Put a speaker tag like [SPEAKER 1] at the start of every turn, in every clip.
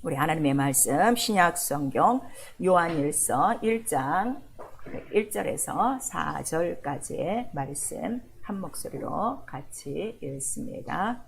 [SPEAKER 1] 우리 하나님의 말씀 신약 성경 요한일서 1장 1절에서 4절까지의 말씀 한 목소리로 같이 읽습니다.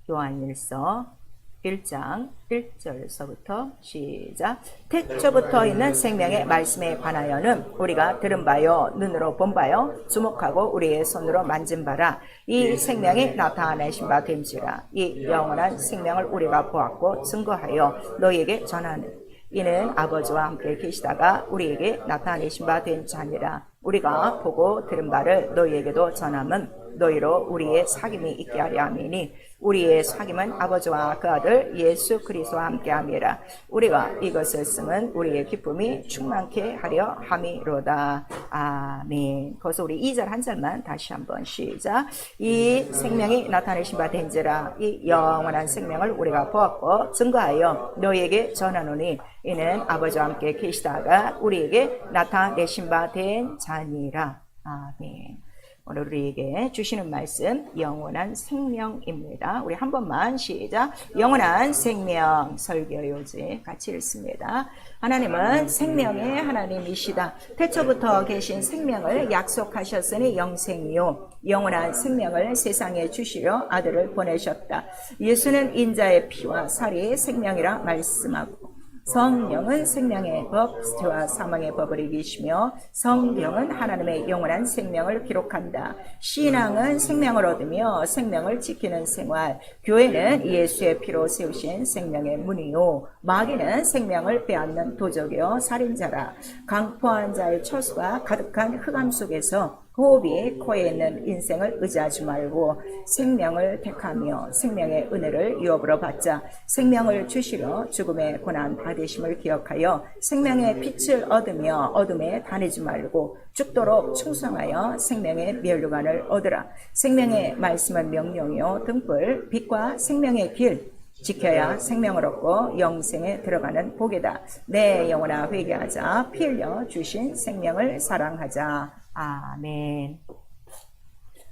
[SPEAKER 1] 요한일서 1장 1절서부터 시작. 태초부터 있는 생명의 말씀에 관하여는 우리가 들은 바요 눈으로 본 바요 주목하고 우리의 손으로 만진 바라. 이 생명이 나타내신 바 됨지라. 이 영원한 생명을 우리가 보았고 증거하여 너희에게 전하는 이는 아버지와 함께 계시다가 우리에게 나타내신 바 된 자니라. 우리가 보고 들은 바를 너희에게도 전함은 너희로 우리의 사귐이 있게 하려 함이니 우리의 사귐은 아버지와 그 아들 예수 그리스도와 함께 함이라. 우리가 이것을 쓰면 우리의 기쁨이 충만케 하려 함이로다. 아멘. 거기서 우리 2절 한 절만 다시 한번 시작. 이 생명이 나타내신 바 된지라. 이 영원한 생명을 우리가 보았고 증거하여 너희에게 전하노니 이는 아버지와 함께 계시다가 우리에게 나타내신 바 된 자니라. 아멘. 오늘 우리에게 주시는 말씀 영원한 생명입니다. 우리 한 번만 시작. 영원한 생명 설교요지 같이 읽습니다. 하나님은 생명의 하나님이시다. 태초부터 계신 생명을 약속하셨으니 영생이요 영원한 생명을 세상에 주시려 아들을 보내셨다. 예수는 인자의 피와 살이 생명이라 말씀하고 성령은 생명의 법, 죄와 사망의 법을 이기시며 성경은 하나님의 영원한 생명을 기록한다. 신앙은 생명을 얻으며 생명을 지키는 생활, 교회는 예수의 피로 세우신 생명의 문이요 마귀는 생명을 빼앗는 도적이요 살인자라. 강포하는 자의 처수가 가득한 흑암 속에서 호흡이 코에 있는 인생을 의지하지 말고 생명을 택하며 생명의 은혜를 유업으로 받자. 생명을 주시려 죽음의 고난 받으심을 기억하여 생명의 빛을 얻으며 어둠에 다니지 말고 죽도록 충성하여 생명의 면류관을 얻으라. 생명의 말씀은 명령이요 등불 빛과 생명의 길 지켜야 생명을 얻고 영생에 들어가는 복이다. 내 영혼아 회개하자. 피 흘려 주신 생명을 사랑하자. 아멘.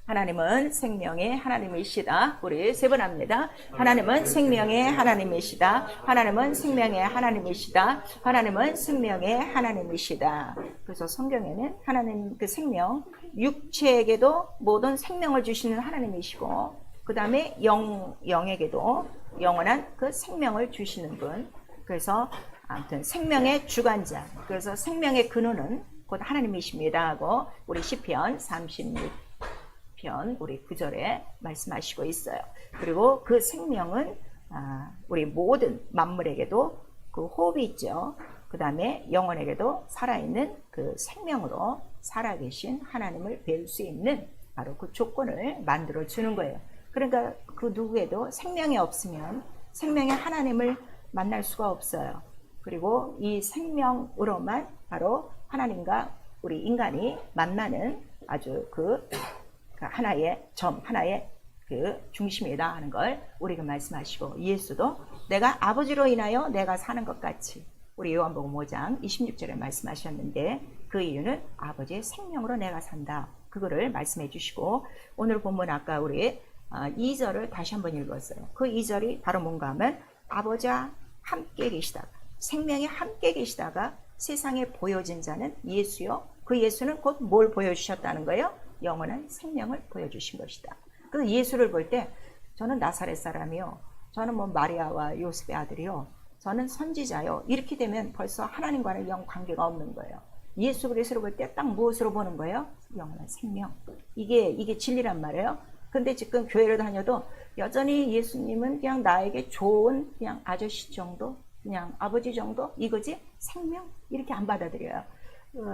[SPEAKER 1] 하나님은 생명의 하나님이시다. 우리 세 번 합니다. 하나님은 생명의 하나님이시다. 하나님은 생명의 하나님이시다. 하나님은 생명의 하나님이시다. 그래서 성경에는 하나님 그 생명, 육체에게도 모든 생명을 주시는 하나님이시고 그 다음에 영에게도 영원한 그 생명을 주시는 분. 그래서 아무튼 생명의 주관자. 그래서 생명의 근원은 곧 하나님이십니다 하고 우리 시편 36편 우리 9절에 말씀하시고 있어요. 그리고 그 생명은 우리 모든 만물에게도 그 호흡이 있죠. 그 다음에 영혼에게도 살아있는 그 생명으로 살아계신 하나님을 뵐 수 있는 바로 그 조건을 만들어 주는 거예요. 그러니까 그 누구에도 생명이 없으면 생명의 하나님을 만날 수가 없어요. 그리고 이 생명으로만 바로 하나님과 우리 인간이 만나는 아주 그 하나의 점, 하나의 그 중심이다 하는 걸 우리가 말씀하시고 예수도 내가 아버지로 인하여 내가 사는 것 같이 우리 요한복음 5장 26절에 말씀하셨는데 그 이유는 아버지의 생명으로 내가 산다. 그거를 말씀해 주시고 오늘 본문 아까 우리 2절을 다시 한번 읽었어요. 그 2절이 바로 뭔가 하면 아버지와 함께 계시다가 생명이 함께 계시다가 세상에 보여진 자는 예수요. 그 예수는 곧 뭘 보여주셨다는 거예요? 영원한 생명을 보여주신 것이다. 그래서 예수를 볼 때 저는 나사렛 사람이요. 저는 뭐 마리아와 요셉의 아들이요. 저는 선지자요. 이렇게 되면 벌써 하나님과는 영 관계가 없는 거예요. 예수 그리스도를 볼 때 딱 무엇으로 보는 거예요? 영원한 생명. 이게 진리란 말이에요. 근데 지금 교회를 다녀도 여전히 예수님은 그냥 나에게 좋은 그냥 아저씨 정도? 그냥 아버지 정도? 이거지? 생명? 이렇게 안 받아들여요.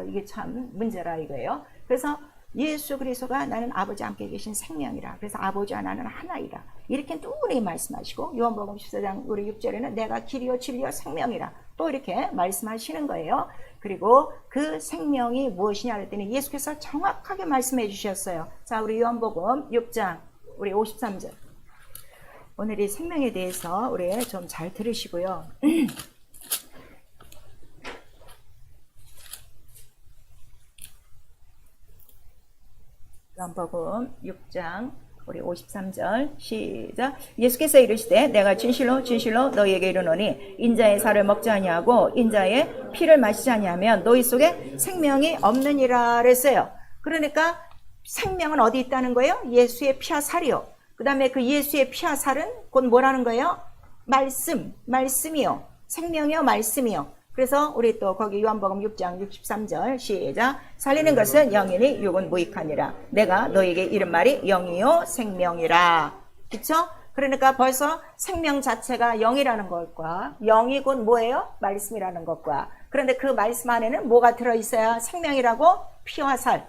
[SPEAKER 1] 이게 참 문제라 이거예요. 그래서 예수 그리스도가 나는 아버지와 함께 계신 생명이라. 그래서 아버지와 나는 하나이라. 이렇게 뚜렷이 말씀하시고 요한복음 14장 우리 6절에는 내가 길이요 진리요 생명이라. 또 이렇게 말씀하시는 거예요. 그리고 그 생명이 무엇이냐 그랬더니 예수께서 정확하게 말씀해 주셨어요. 자, 우리 요한복음 6장 우리 53절. 오늘 이 생명에 대해서 우리 좀 잘 들으시고요. 요한복음 6장 우리 53절 시작. 예수께서 이르시되 내가 진실로 진실로 너희에게 이르노니 인자의 살을 먹지 아니하고 인자의 피를 마시지 아니하면 너희 속에 생명이 없느니라 그랬어요. 그러니까 생명은 어디 있다는 거예요? 예수의 피와 살이요. 그 다음에 그 예수의 피와 살은 곧 뭐라는 거예요? 말씀이요. 생명이요, 말씀이요. 그래서 우리 또 거기 요한복음 6장 63절 시작. 살리는 것은 영이니 육은 무익하니라. 내가 너에게 이른 말이 영이요 생명이라. 그쵸? 그러니까 벌써 생명 자체가 영이라는 것과 영이 곧 뭐예요? 말씀이라는 것과. 그런데 그 말씀 안에는 뭐가 들어있어야 생명이라고? 피와 살.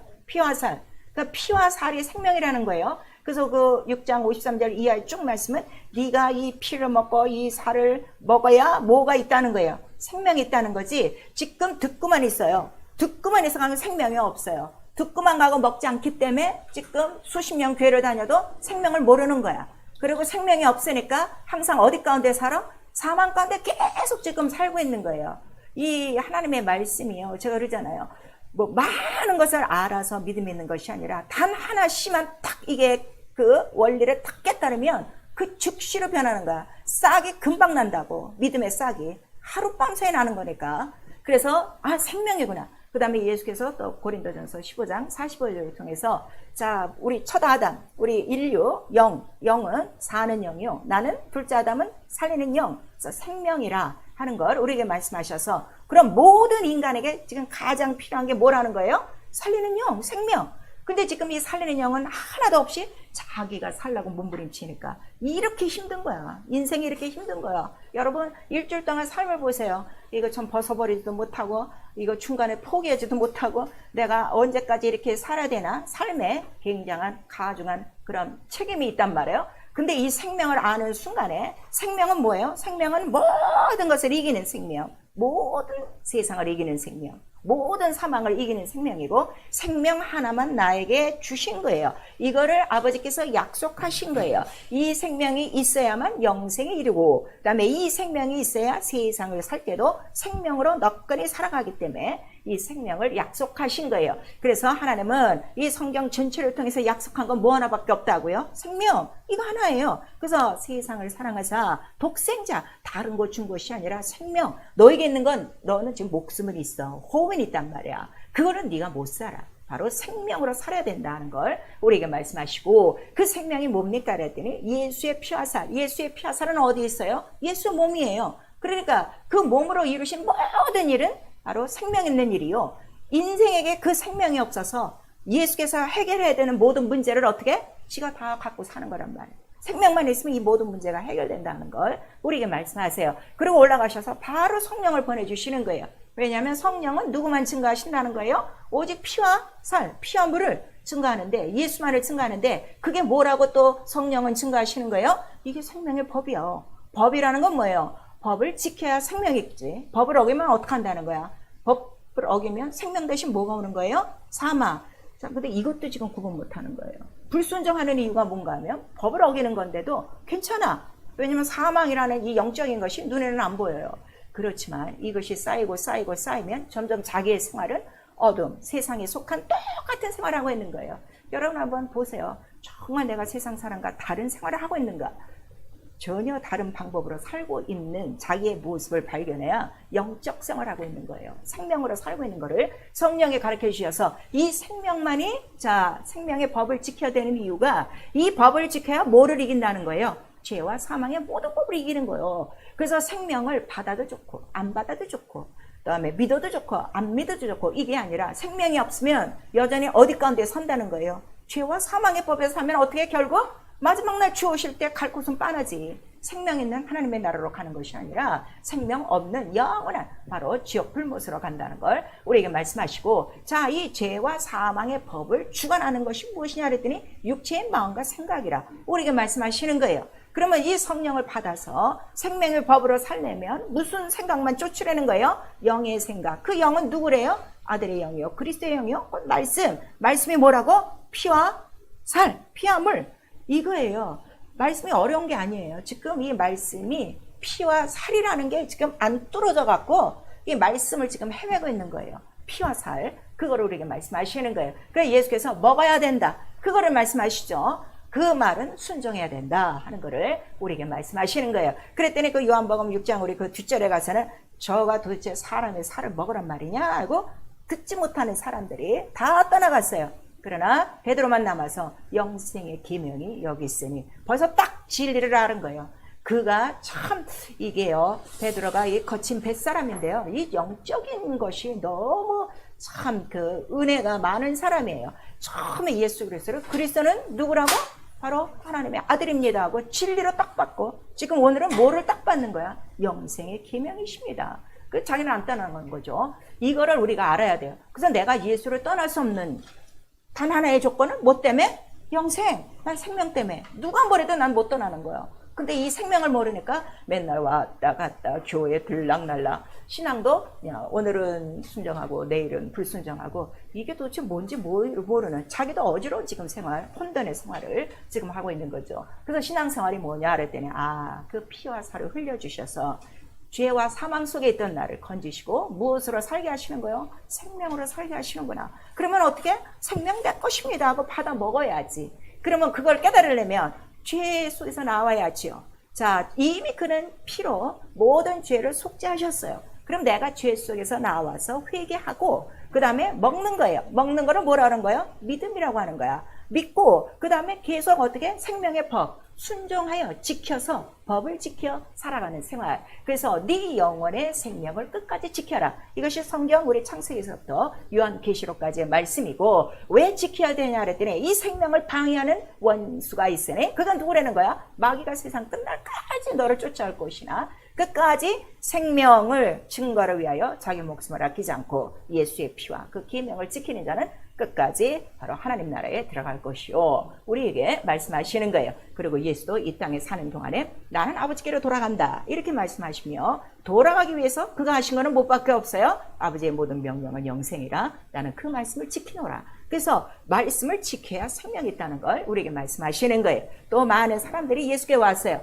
[SPEAKER 1] 그러니까 피와 살이 생명이라는 거예요. 그래서 그 6장 53절 이하의 쭉 말씀은 네가 이 피를 먹고 이 살을 먹어야 뭐가 있다는 거예요? 생명이 있다는 거지. 지금 듣고만 있어요. 듣고만 있어 가면 생명이 없어요. 듣고만 가고 먹지 않기 때문에 지금 수십 년 교회를 다녀도 생명을 모르는 거야. 그리고 생명이 없으니까 항상 어디 가운데 살아? 사망 가운데 계속 지금 살고 있는 거예요. 이 하나님의 말씀이요. 제가 그러잖아요. 뭐 많은 것을 알아서 믿음 있는 것이 아니라 단 하나씩만 딱 이게 그 원리를 딱 깨달으면 그 즉시로 변하는 거야. 싹이 금방 난다고. 믿음의 싹이 하룻밤 새에 나는 거니까. 그래서 생명이구나. 그 다음에 예수께서 또 고린도전서 15장 45절을 통해서 자 우리 첫 아담, 우리 인류 영은 사는 영이요 나는 둘째 아담은 살리는 영, 그래서 생명이라 하는 걸 우리에게 말씀하셔서 그럼 모든 인간에게 지금 가장 필요한 게 뭐라는 거예요? 살리는 영, 생명. 근데 지금 이 살리는 영은 하나도 없이 자기가 살라고 몸부림치니까 이렇게 힘든 거야. 인생이 이렇게 힘든 거야. 여러분 일주일 동안 삶을 보세요. 이거 좀 벗어버리지도 못하고 이거 중간에 포기하지도 못하고 내가 언제까지 이렇게 살아야 되나? 삶에 굉장한 가중한 그런 책임이 있단 말이에요. 근데 이 생명을 아는 순간에 생명은 뭐예요? 생명은 모든 것을 이기는 생명, 모든 세상을 이기는 생명, 모든 사망을 이기는 생명이고 생명 하나만 나에게 주신 거예요. 이거를 아버지께서 약속하신 거예요. 이 생명이 있어야만 영생에 이르고 그 다음에 이 생명이 있어야 세상을 살 때도 생명으로 너끈히 살아가기 때문에 이 생명을 약속하신 거예요. 그래서 하나님은 이 성경 전체를 통해서 약속한 건 뭐 하나밖에 없다고요? 생명, 이거 하나예요. 그래서 세상을 사랑하사 독생자, 다른 것 준 것이 아니라 생명. 너에게 있는 건 너는 지금 목숨은 있어, 호흡은 있단 말이야. 그거는 네가 못 살아. 바로 생명으로 살아야 된다는 걸 우리에게 말씀하시고 그 생명이 뭡니까? 그랬더니 예수의 피와 살. 예수의 피와 살은 어디 있어요? 예수의 몸이에요. 그러니까 그 몸으로 이루신 모든 일은 바로 생명 있는 일이요. 인생에게 그 생명이 없어서 예수께서 해결해야 되는 모든 문제를 어떻게? 지가 다 갖고 사는 거란 말이에요. 생명만 있으면 이 모든 문제가 해결된다는 걸 우리에게 말씀하세요. 그리고 올라가셔서 바로 성령을 보내주시는 거예요. 왜냐하면 성령은 누구만 증거하신다는 거예요? 오직 피와 살, 피와 물을 증거하는데 예수만을 증거하는데 그게 뭐라고 또 성령은 증거하시는 거예요? 이게 생명의 법이요. 법이라는 건 뭐예요? 법을 지켜야 생명이 있지. 법을 어기면 어떻게 한다는 거야? 법을 어기면 생명 대신 뭐가 오는 거예요? 사망. 자, 근데 이것도 지금 구분 못 하는 거예요. 불순종하는 이유가 뭔가 하면 법을 어기는 건데도 괜찮아. 왜냐면 사망이라는 이 영적인 것이 눈에는 안 보여요. 그렇지만 이것이 쌓이면 점점 자기의 생활은 어둠, 세상에 속한 똑같은 생활을 하고 있는 거예요. 여러분 한번 보세요. 정말 내가 세상 사람과 다른 생활을 하고 있는가? 전혀 다른 방법으로 살고 있는 자기의 모습을 발견해야 영적 생활을 하고 있는 거예요. 생명으로 살고 있는 거를 성령이 가르쳐 주셔서 이 생명만이 생명의 법을 지켜야 되는 이유가 이 법을 지켜야 뭐를 이긴다는 거예요? 죄와 사망의 모든 법을 이기는 거예요. 그래서 생명을 받아도 좋고 안 받아도 좋고 그다음에 믿어도 좋고 안 믿어도 좋고 이게 아니라 생명이 없으면 여전히 어디 가운데 선다는 거예요. 죄와 사망의 법에서 사면 어떻게 결국? 마지막 날 주 오실 때 갈 곳은 빤하지. 생명 있는 하나님의 나라로 가는 것이 아니라 생명 없는 영원한 바로 지옥 불못으로 간다는 걸 우리에게 말씀하시고 자, 이 죄와 사망의 법을 주관하는 것이 무엇이냐 그랬더니 육체의 마음과 생각이라 우리에게 말씀하시는 거예요. 그러면 이 성령을 받아서 생명의 법으로 살려면 무슨 생각만 쫓으려는 거예요? 영의 생각. 그 영은 누구래요? 아들의 영이요. 그리스도의 영이요. 말씀. 말씀이 뭐라고? 피와 살, 피와 물. 이거예요. 말씀이 어려운 게 아니에요. 지금 이 말씀이 피와 살이라는 게 지금 안 뚫어져 갖고 이 말씀을 지금 헤매고 있는 거예요. 피와 살. 그거를 우리에게 말씀하시는 거예요. 그래서 예수께서 먹어야 된다. 그거를 말씀하시죠. 그 말은 순종해야 된다 하는 거를 우리에게 말씀하시는 거예요. 그랬더니 그 요한복음 6장 우리 그 뒷절에 가서는 저가 도대체 사람의 살을 먹으란 말이냐 하고 듣지 못하는 사람들이 다 떠나갔어요. 그러나 베드로만 남아서 영생의 계명이 여기 있으니 벌써 딱 진리를 아는 거예요. 그가 참 이게요, 베드로가 이 거친 뱃사람인데요, 이 영적인 것이 너무 참 그 은혜가 많은 사람이에요. 처음에 예수 그리스도는 누구라고? 바로 하나님의 아들입니다 하고 진리로 딱 받고, 지금 오늘은 뭐를 딱 받는 거야? 영생의 계명이십니다. 그 자기는 안 떠나는 거죠. 이거를 우리가 알아야 돼요. 그래서 내가 예수를 떠날 수 없는 단 하나의 조건은 뭐 때문에? 영생, 난 생명 때문에. 누가 뭐래도 난 못 떠나는 거예요. 근데 이 생명을 모르니까 맨날 왔다 갔다 교회 들락날락, 신앙도 야, 오늘은 순정하고 내일은 불순정하고, 이게 도대체 뭔지 모르는, 자기도 어지러운 지금 생활, 혼돈의 생활을 지금 하고 있는 거죠. 그래서 신앙생활이 뭐냐 그랬더니 그 피와 살을 흘려주셔서 죄와 사망 속에 있던 나를 건지시고 무엇으로 살게 하시는 거예요? 생명으로 살게 하시는구나. 그러면 어떻게? 생명 내 것입니다 하고 받아 먹어야지. 그러면 그걸 깨달으려면 죄 속에서 나와야지요. 자, 이미 그는 피로 모든 죄를 속죄하셨어요. 그럼 내가 죄 속에서 나와서 회개하고 그 다음에 먹는 거예요. 먹는 거를 뭐라 하는 거예요? 믿음이라고 하는 거야. 믿고 그 다음에 계속 어떻게? 생명의 법 순종하여 지켜서 법을 지켜 살아가는 생활. 그래서 네 영혼의 생명을 끝까지 지켜라. 이것이 성경 우리 창세기서부터 요한계시록까지의 말씀이고, 왜 지켜야 되냐 그랬더니 이 생명을 방해하는 원수가 있으니 그건 누구라는 거야? 마귀가 세상 끝날까지 너를 쫓아올 것이나 끝까지 생명을 증거를 위하여 자기 목숨을 아끼지 않고 예수의 피와 그 계명을 지키는 자는 끝까지 바로 하나님 나라에 들어갈 것이요, 우리에게 말씀하시는 거예요. 그리고 예수도 이 땅에 사는 동안에 나는 아버지께로 돌아간다 이렇게 말씀하시며, 돌아가기 위해서 그가 하신 것은 뭐밖에 없어요? 아버지의 모든 명령은 영생이라 나는 그 말씀을 지키노라. 그래서 말씀을 지켜야 생명이 있다는 걸 우리에게 말씀하시는 거예요. 또 많은 사람들이 예수께 왔어요.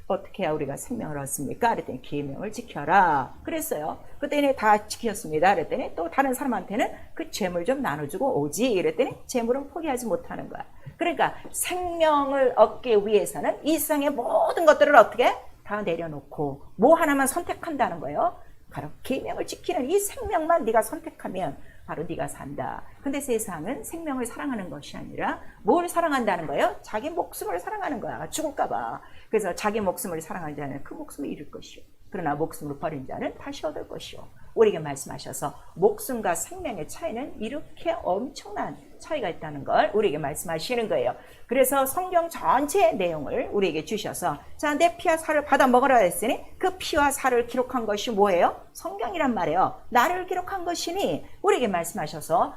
[SPEAKER 1] 어떻게 해야 우리가 생명을 얻습니까? 그랬더니 계명을 지켜라 그랬어요. 그때는 다 지켰습니다. 그랬더니 또 다른 사람한테는 그 재물 좀 나눠주고 오지. 이랬더니 재물은 포기하지 못하는 거야. 그러니까 생명을 얻기 위해서는 이 세상의 모든 것들을 어떻게 다 내려놓고 뭐 하나만 선택한다는 거예요. 바로 계명을 지키는 이 생명만 네가 선택하면 바로 네가 산다. 근데 세상은 생명을 사랑하는 것이 아니라 뭘 사랑한다는 거예요? 자기 목숨을 사랑하는 거야. 죽을까 봐. 그래서 자기 목숨을 사랑하는 자는 그 목숨을 잃을 것이요, 그러나 목숨을 버린 자는 다시 얻을 것이요. 우리에게 말씀하셔서 목숨과 생명의 차이는 이렇게 엄청난 차이가 있다는 걸 우리에게 말씀하시는 거예요. 그래서 성경 전체의 내용을 우리에게 주셔서, 자, 내 피와 살을 받아 먹으라 했으니 그 피와 살을 기록한 것이 뭐예요? 성경이란 말이에요. 나를 기록한 것이니 우리에게 말씀하셔서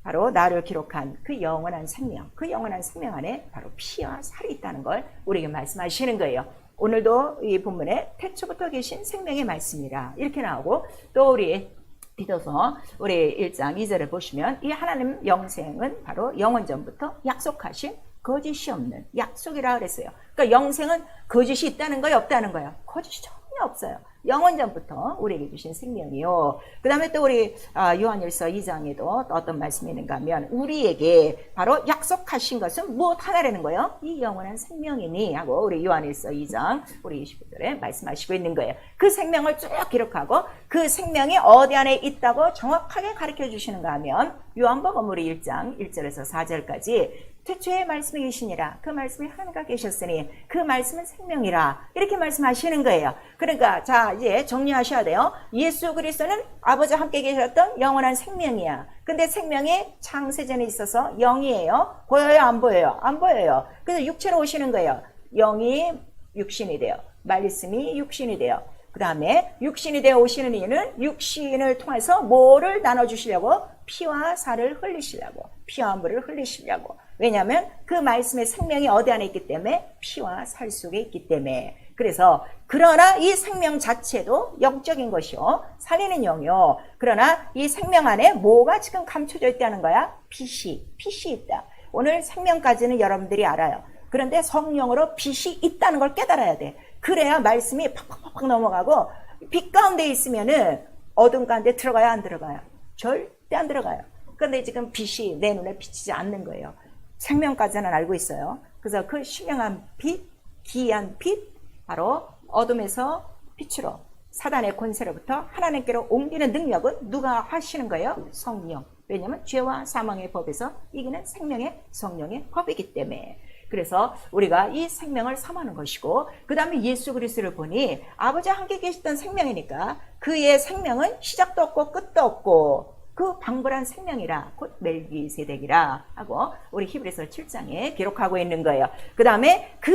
[SPEAKER 1] 바로 나를 기록한 그 영원한 생명, 그 영원한 생명 안에 바로 피와 살이 있다는 걸 우리에게 말씀하시는 거예요. 오늘도 이 본문에 태초부터 계신 생명의 말씀이라 이렇게 나오고, 또 우리 디도서 우리 1장 2절을 보시면 이 하나님 영생은 바로 영원전부터 약속하신 거짓이 없는 약속이라 그랬어요. 그러니까 영생은 거짓이 있다는 거예요, 없다는 거예요? 거짓이 전혀 없어요. 영원전부터 우리에게 주신 생명이요. 그 다음에 또 우리 요한일서 2장에도 어떤 말씀이 있는가 하면, 우리에게 바로 약속하신 것은 무엇 하나라는 거예요? 이 영원한 생명이니 하고 우리 요한일서 2장 우리 29절에 말씀하시고 있는 거예요. 그 생명을 쭉 기록하고 그 생명이 어디 안에 있다고 정확하게 가르쳐 주시는가 하면, 요한복음 우리 1장 1절에서 4절까지 태초에 말씀이 계시니라 그 말씀이 하나님과 계셨으니 그 말씀은 생명이라 이렇게 말씀하시는 거예요. 그러니까 자, 이제 정리하셔야 돼요. 예수 그리스도는 아버지와 함께 계셨던 영원한 생명이야. 근데 생명이 창세전에 있어서 영이에요. 보여요, 안 보여요? 안 보여요. 그래서 육체로 오시는 거예요. 영이 육신이 돼요. 말씀이 육신이 돼요. 그 다음에 육신이 되어 오시는 이유는 육신을 통해서 뭐를 나눠주시려고? 피와 살을 흘리시려고, 피와 물을 흘리시려고. 왜냐하면 그 말씀의 생명이 어디 안에 있기 때문에, 피와 살 속에 있기 때문에. 그래서 그러나 이 생명 자체도 영적인 것이요, 살리는 영이요. 그러나 이 생명 안에 뭐가 지금 감춰져 있다는 거야? 빛이 있다. 오늘 생명까지는 여러분들이 알아요. 그런데 성령으로 빛이 있다는 걸 깨달아야 돼. 그래야 말씀이 팍팍팍 넘어가고, 빛 가운데 있으면은 어둠 가운데 들어가야 안 들어가요? 절대 안 들어가요. 그런데 지금 빛이 내 눈에 비치지 않는 거예요. 생명까지는 알고 있어요. 그래서 그 신령한 빛, 기이한 빛, 바로 어둠에서 빛으로 사단의 권세로부터 하나님께로 옮기는 능력은 누가 하시는 거예요? 성령. 왜냐하면 죄와 사망의 법에서 이기는 생명의 성령의 법이기 때문에. 그래서 우리가 이 생명을 삼하는 것이고, 그 다음에 예수 그리스도를 보니 아버지 함께 계시던 생명이니까 그의 생명은 시작도 없고 끝도 없고 그 방불한 생명이라 곧 멜기세덱이라 하고 우리 히브리서 7장에 기록하고 있는 거예요. 그 다음에 그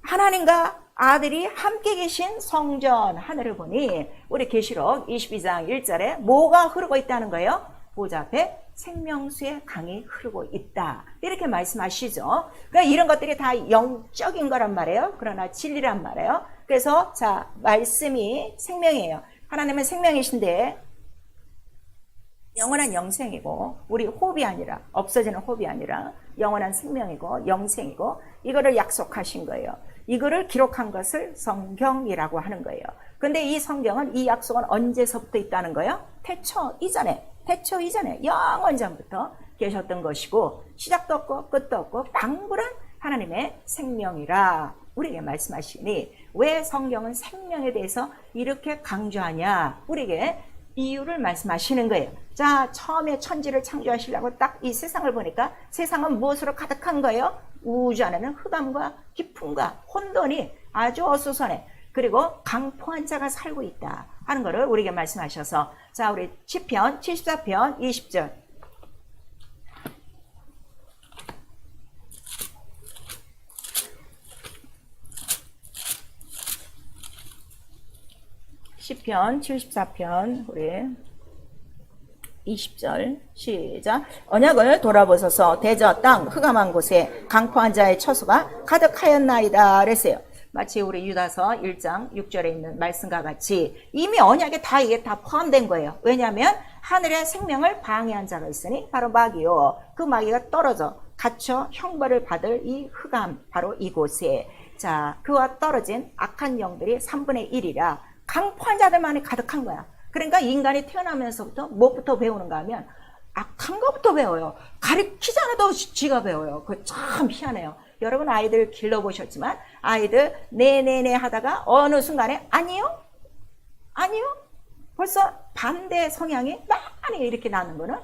[SPEAKER 1] 하나님과 아들이 함께 계신 성전 하늘을 보니 우리 계시록 22장 1절에 뭐가 흐르고 있다는 거예요? 보좌 앞에 생명수의 강이 흐르고 있다. 이렇게 말씀하시죠. 그러니까 이런 것들이 다 영적인 거란 말이에요. 그러나 진리란 말이에요. 그래서 자, 말씀이 생명이에요. 하나님은 생명이신데 영원한 영생이고, 우리 호흡이 아니라, 없어지는 호흡이 아니라 영원한 생명이고 영생이고, 이거를 약속하신 거예요. 이거를 기록한 것을 성경이라고 하는 거예요. 근데 이 성경은, 이 약속은 언제서부터 있다는 거예요? 태초 이전에 영원 전부터 계셨던 것이고, 시작도 없고 끝도 없고 방불한 하나님의 생명이라 우리에게 말씀하시니, 왜 성경은 생명에 대해서 이렇게 강조하냐, 우리에게 이유를 말씀하시는 거예요. 자, 처음에 천지를 창조하시려고 딱 이 세상을 보니까 세상은 무엇으로 가득한 거예요? 우주 안에는 흑암과 깊음과 혼돈이 아주 어수선해. 그리고 강포한 자가 살고 있다 하는 것을 우리에게 말씀하셔서, 자, 우리 시편 74편 20절. 시편 74편 우리 20절 시작. 언약을 돌아보소서. 대저 땅 흑암한 곳에 강포한 자의 처소가 가득하였나이다 그랬어요. 마치 우리 유다서 1장 6절에 있는 말씀과 같이 이미 언약에 다 이게 다 포함된 거예요. 왜냐하면 하늘의 생명을 방해한 자가 있으니 바로 마귀요. 그 마귀가 떨어져 갇혀 형벌을 받을 이 흑암, 바로 이곳에, 자, 그와 떨어진 악한 영들이 3분의 1이라 강포한 자들만이 가득한 거야. 그러니까 인간이 태어나면서부터 무엇부터 배우는가 하면 악한 것부터 배워요. 가르치지 않아도 지가 배워요. 그거 참 희한해요. 여러분 아이들 길러보셨지만 아이들 네네네 하다가 어느 순간에 아니요? 벌써 반대 성향이 많이 이렇게 나는 거는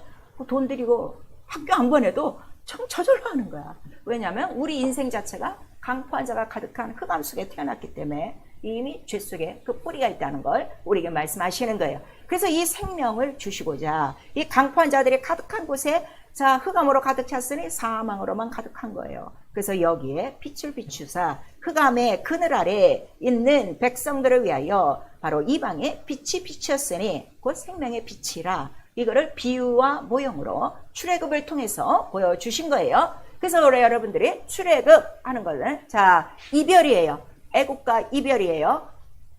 [SPEAKER 1] 돈 들이고 학교 안 보내도 참 저절로 하는 거야. 왜냐하면 우리 인생 자체가 강포한 자가 가득한 흑암 속에 태어났기 때문에 이미 죄 속에 그 뿌리가 있다는 걸 우리에게 말씀하시는 거예요. 그래서 이 생명을 주시고자 이 강포한 자들이 가득한 곳에, 자, 흑암으로 가득 찼으니 사망으로만 가득한 거예요. 그래서 여기에 빛을 비추사 흑암의 그늘 아래 있는 백성들을 위하여 바로 이방에 빛이 비추었으니 곧 생명의 빛이라, 이거를 비유와 모형으로 출애굽을 통해서 보여주신 거예요. 그래서 우리 여러분들이 출애굽 하는 거는, 자, 이별이에요. 애국과 이별이에요.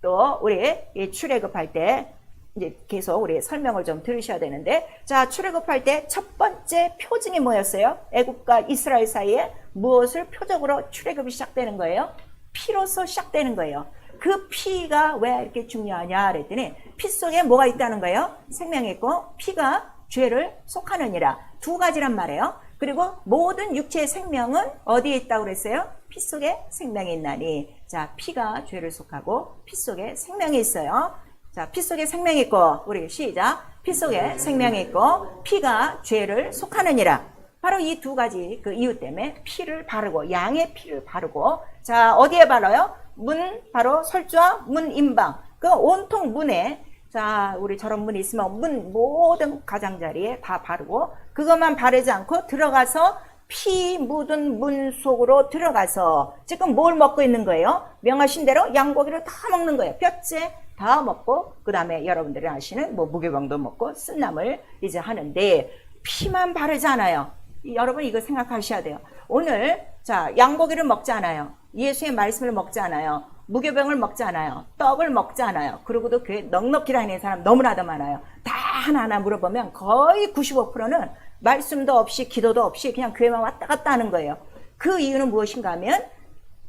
[SPEAKER 1] 또 우리 출애굽할 때 이제 계속 우리 설명을 좀 들으셔야 되는데, 자, 출애굽할 때 첫 번째 표징이 뭐였어요? 애국과 이스라엘 사이에 무엇을 표적으로 출애굽이 시작되는 거예요? 피로서 시작되는 거예요. 그 피가 왜 이렇게 중요하냐 그랬더니 피 속에 뭐가 있다는 거예요? 생명이 있고 피가 죄를 속하느니라. 두 가지란 말이에요. 그리고 모든 육체의 생명은 어디에 있다고 그랬어요? 피 속에 생명이 있나니. 자, 피가 죄를 속하고 피 속에 생명이 있어요. 자, 피 속에 생명이 있고, 우리 시작. 피 속에 생명이 있고 피가 죄를 속하느니라. 바로 이 두 가지 그 이유 때문에 피를 바르고, 양의 피를 바르고, 자, 어디에 바르요? 문, 바로 설주와 문 임방. 그 온통 문에, 자, 우리 저런 문이 있으면 문 모든 가장자리에 다 바르고, 그것만 바르지 않고 들어가서 피 묻은 문 속으로 들어가서 지금 뭘 먹고 있는 거예요? 명하신 대로 양고기를 다 먹는 거예요. 뼈째 다 먹고, 그 다음에 여러분들이 아시는 뭐 무교병도 먹고 쓴나물 이제 하는데, 피만 바르지 않아요. 여러분 이거 생각하셔야 돼요. 오늘 자, 양고기를 먹지 않아요. 예수의 말씀을 먹지 않아요. 무교병을 먹지 않아요. 떡을 먹지 않아요. 그러고도 교회 넉넉히 다니는 사람 너무나도 많아요. 다 하나하나 물어보면 거의 95%는 말씀도 없이 기도도 없이 그냥 교회만 왔다 갔다 하는 거예요. 그 이유는 무엇인가 하면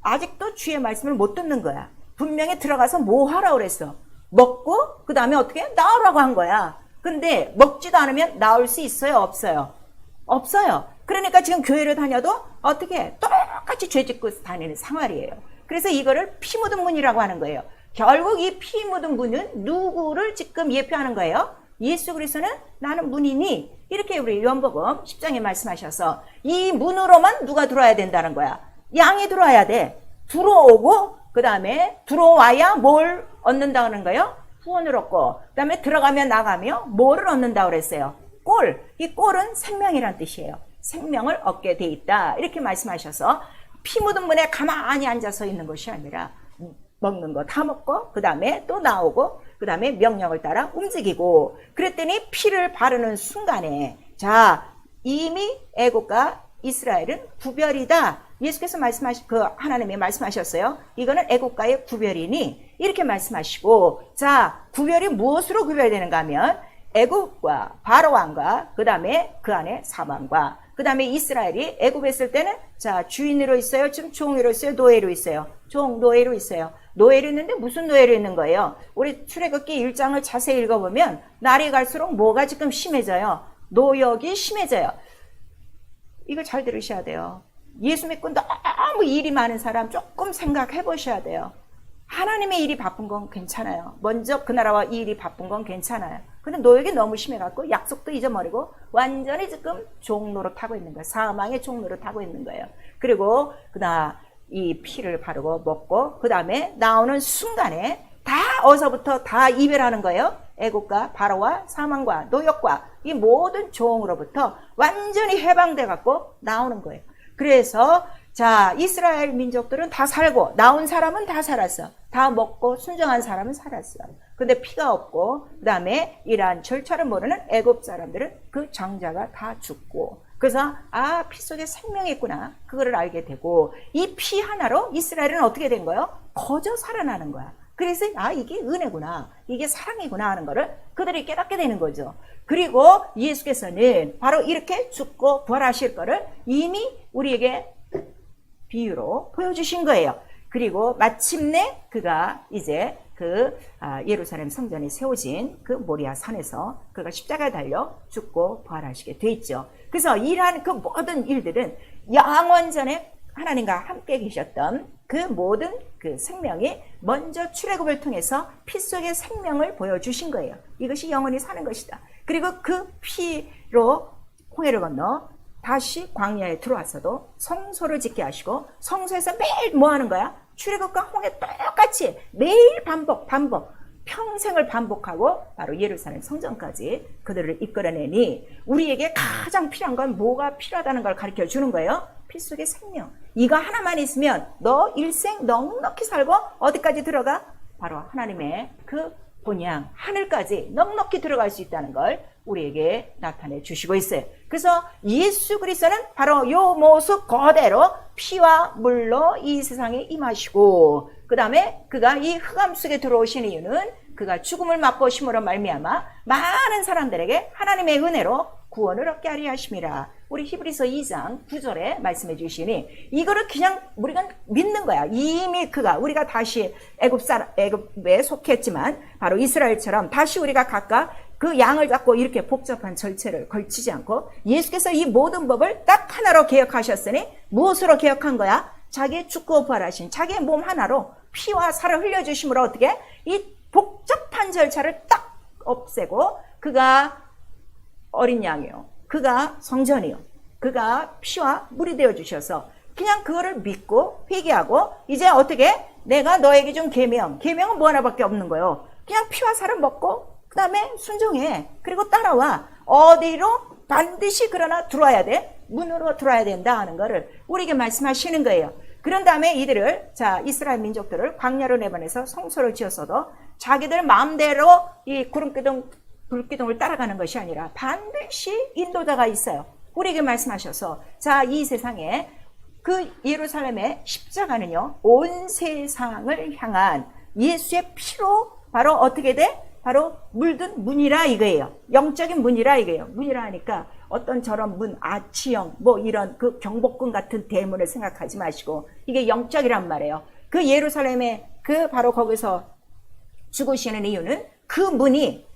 [SPEAKER 1] 아직도 주의 말씀을 못 듣는 거야. 분명히 들어가서 뭐 하라고 그랬어? 먹고 그 다음에 어떻게? 나오라고 한 거야. 근데 먹지도 않으면 나올 수 있어요? 없어요? 없어요. 그러니까 지금 교회를 다녀도 어떻게 똑같이 죄 짓고 다니는 생활이에요. 그래서 이거를 피 묻은 문이라고 하는 거예요. 결국 이 피 묻은 문은 누구를 지금 예표하는 거예요? 예수 그리스도는 나는 문이니, 이렇게 우리 요한복음 10장에 말씀하셔서 이 문으로만 누가 들어와야 된다는 거야. 양이 들어와야 돼. 들어오고 그 다음에 들어와야 뭘 얻는다는 거예요? 구원을 얻고, 그 다음에 들어가며 나가며 뭐를 얻는다고 그랬어요? 꼴. 이 꼴은 생명이란 뜻이에요. 생명을 얻게 돼 있다, 이렇게 말씀하셔서 피 묻은 문에 가만히 앉아서 있는 것이 아니라 먹는 거 다 먹고 그 다음에 또 나오고 그 다음에 명령을 따라 움직이고, 그랬더니 피를 바르는 순간에 자, 이미 애국과 이스라엘은 구별이다. 예수께서 하나님이 말씀하셨어요. 이거는 애국과의 구별이니, 이렇게 말씀하시고, 자, 구별이 무엇으로 구별되는가 하면 애국과 바로왕과 그 다음에 그 안에 사방과 그 다음에 이스라엘이 애굽에 있을 때는 자, 주인으로 있어요? 지금 종으로 있어요? 노예로 있어요? 종, 노예로 있어요. 노예로 있는데 무슨 노예로 있는 거예요? 우리 출애굽기 1장을 자세히 읽어보면 날이 갈수록 뭐가 지금 심해져요? 노역이 심해져요. 이거 잘 들으셔야 돼요. 예수 믿고 너무 일이 많은 사람 조금 생각해 보셔야 돼요. 하나님의 일이 바쁜 건 괜찮아요. 먼저 그 나라와 이 일이 바쁜 건 괜찮아요. 근데 노역이 너무 심해갖고 약속도 잊어버리고 완전히 지금 종노릇하고 있는 거예요. 사망의 종노릇하고 있는 거예요. 그리고 그다음 이 피를 바르고 먹고 그 다음에 나오는 순간에 다 어서부터 다 이별하는 거예요. 애국과 바로와 사망과 노역과 이 모든 종으로부터 완전히 해방돼 갖고 나오는 거예요. 그래서 자, 이스라엘 민족들은 다 살고 나온 사람은 다 살았어. 다 먹고 순종한 사람은 살았어. 근데 피가 없고 그 다음에 이러한 절차를 모르는 애굽 사람들은 그 장자가 다 죽고, 그래서 아, 피 속에 생명이 있구나, 그거를 알게 되고, 이 피 하나로 이스라엘은 어떻게 된 거예요? 거저 살아나는 거야. 그래서 아, 이게 은혜구나, 이게 사랑이구나 하는 거를 그들이 깨닫게 되는 거죠. 그리고 예수께서는 바로 이렇게 죽고 부활하실 거를 이미 우리에게 비유로 보여주신 거예요. 그리고 마침내 그가 이제 예루살렘 성전이 세워진 그 모리아 산에서 그가 십자가에 달려 죽고 부활하시게 돼 있죠. 그래서 이러한 그 모든 일들은 영원전에 하나님과 함께 계셨던 그 모든 그 생명이 먼저 출애굽을 통해서 피 속의 생명을 보여주신 거예요. 이것이 영원히 사는 것이다. 그리고 그 피로 홍해를 건너 다시 광야에 들어와서도 성소를 짓게 하시고, 성소에서 매일 뭐 하는 거야? 출애굽과 홍해 똑같이 매일 반복 평생을 반복하고 바로 예루살렘 성전까지 그들을 이끌어내니, 우리에게 가장 필요한 건 뭐가 필요하다는 걸 가르쳐 주는 거예요. 피 속의 생명. 이거 하나만 있으면 너 일생 넉넉히 살고 어디까지 들어가? 바로 하나님의 그 본향 하늘까지 넉넉히 들어갈 수 있다는 걸 우리에게 나타내 주시고 있어요. 그래서 예수 그리스도는 바로 요 모습 그대로 피와 물로 이 세상에 임하시고, 그 다음에 그가 이 흑암 속에 들어오신 이유는 그가 죽음을 맛보심으로 말미암아 많은 사람들에게 하나님의 은혜로 구원을 얻게 하려 하심이라. 우리 히브리서 2장 9절에 말씀해 주시니 이거를 그냥 우리가 믿는 거야. 이미 그가, 우리가 다시 애굽에 속했지만 바로 이스라엘처럼 다시 우리가 각각 그 양을 잡고 이렇게 복잡한 절차를 걸치지 않고 예수께서 이 모든 법을 딱 하나로 개혁하셨으니 무엇으로 개혁한 거야? 자기의 죽고 부활하신 자기의 몸 하나로 피와 살을 흘려주심으로 어떻게 이 복잡한 절차를 딱 없애고, 그가 어린 양이요, 그가 성전이요, 그가 피와 물이 되어 주셔서 그냥 그거를 믿고 회개하고, 이제 어떻게 내가 너에게 준 계명은 뭐 하나밖에 없는 거예요. 그냥 피와 살을 먹고 그 다음에 순종해. 그리고 따라와. 어디로? 반드시 그러나 들어와야 돼. 문으로 들어와야 된다 하는 거를 우리에게 말씀하시는 거예요. 그런 다음에 이들을, 자, 이스라엘 민족들을 광야로 내보내서 성소를 지었어도 자기들 마음대로 이 불기둥을 따라가는 것이 아니라 반드시 인도자가 있어요. 우리에게 말씀하셔서, 자, 이 세상에 그 예루살렘의 십자가는요, 온 세상을 향한 예수의 피로 바로 어떻게 돼? 바로 물든 문이라 이거예요. 영적인 문이라 이거예요. 문이라 하니까 어떤 저런 문, 아치형, 뭐 이런 그 경복궁 같은 대문을 생각하지 마시고, 이게 영적이란 말이에요. 그 예루살렘에 그 바로 거기서 죽으시는 이유는 그 문이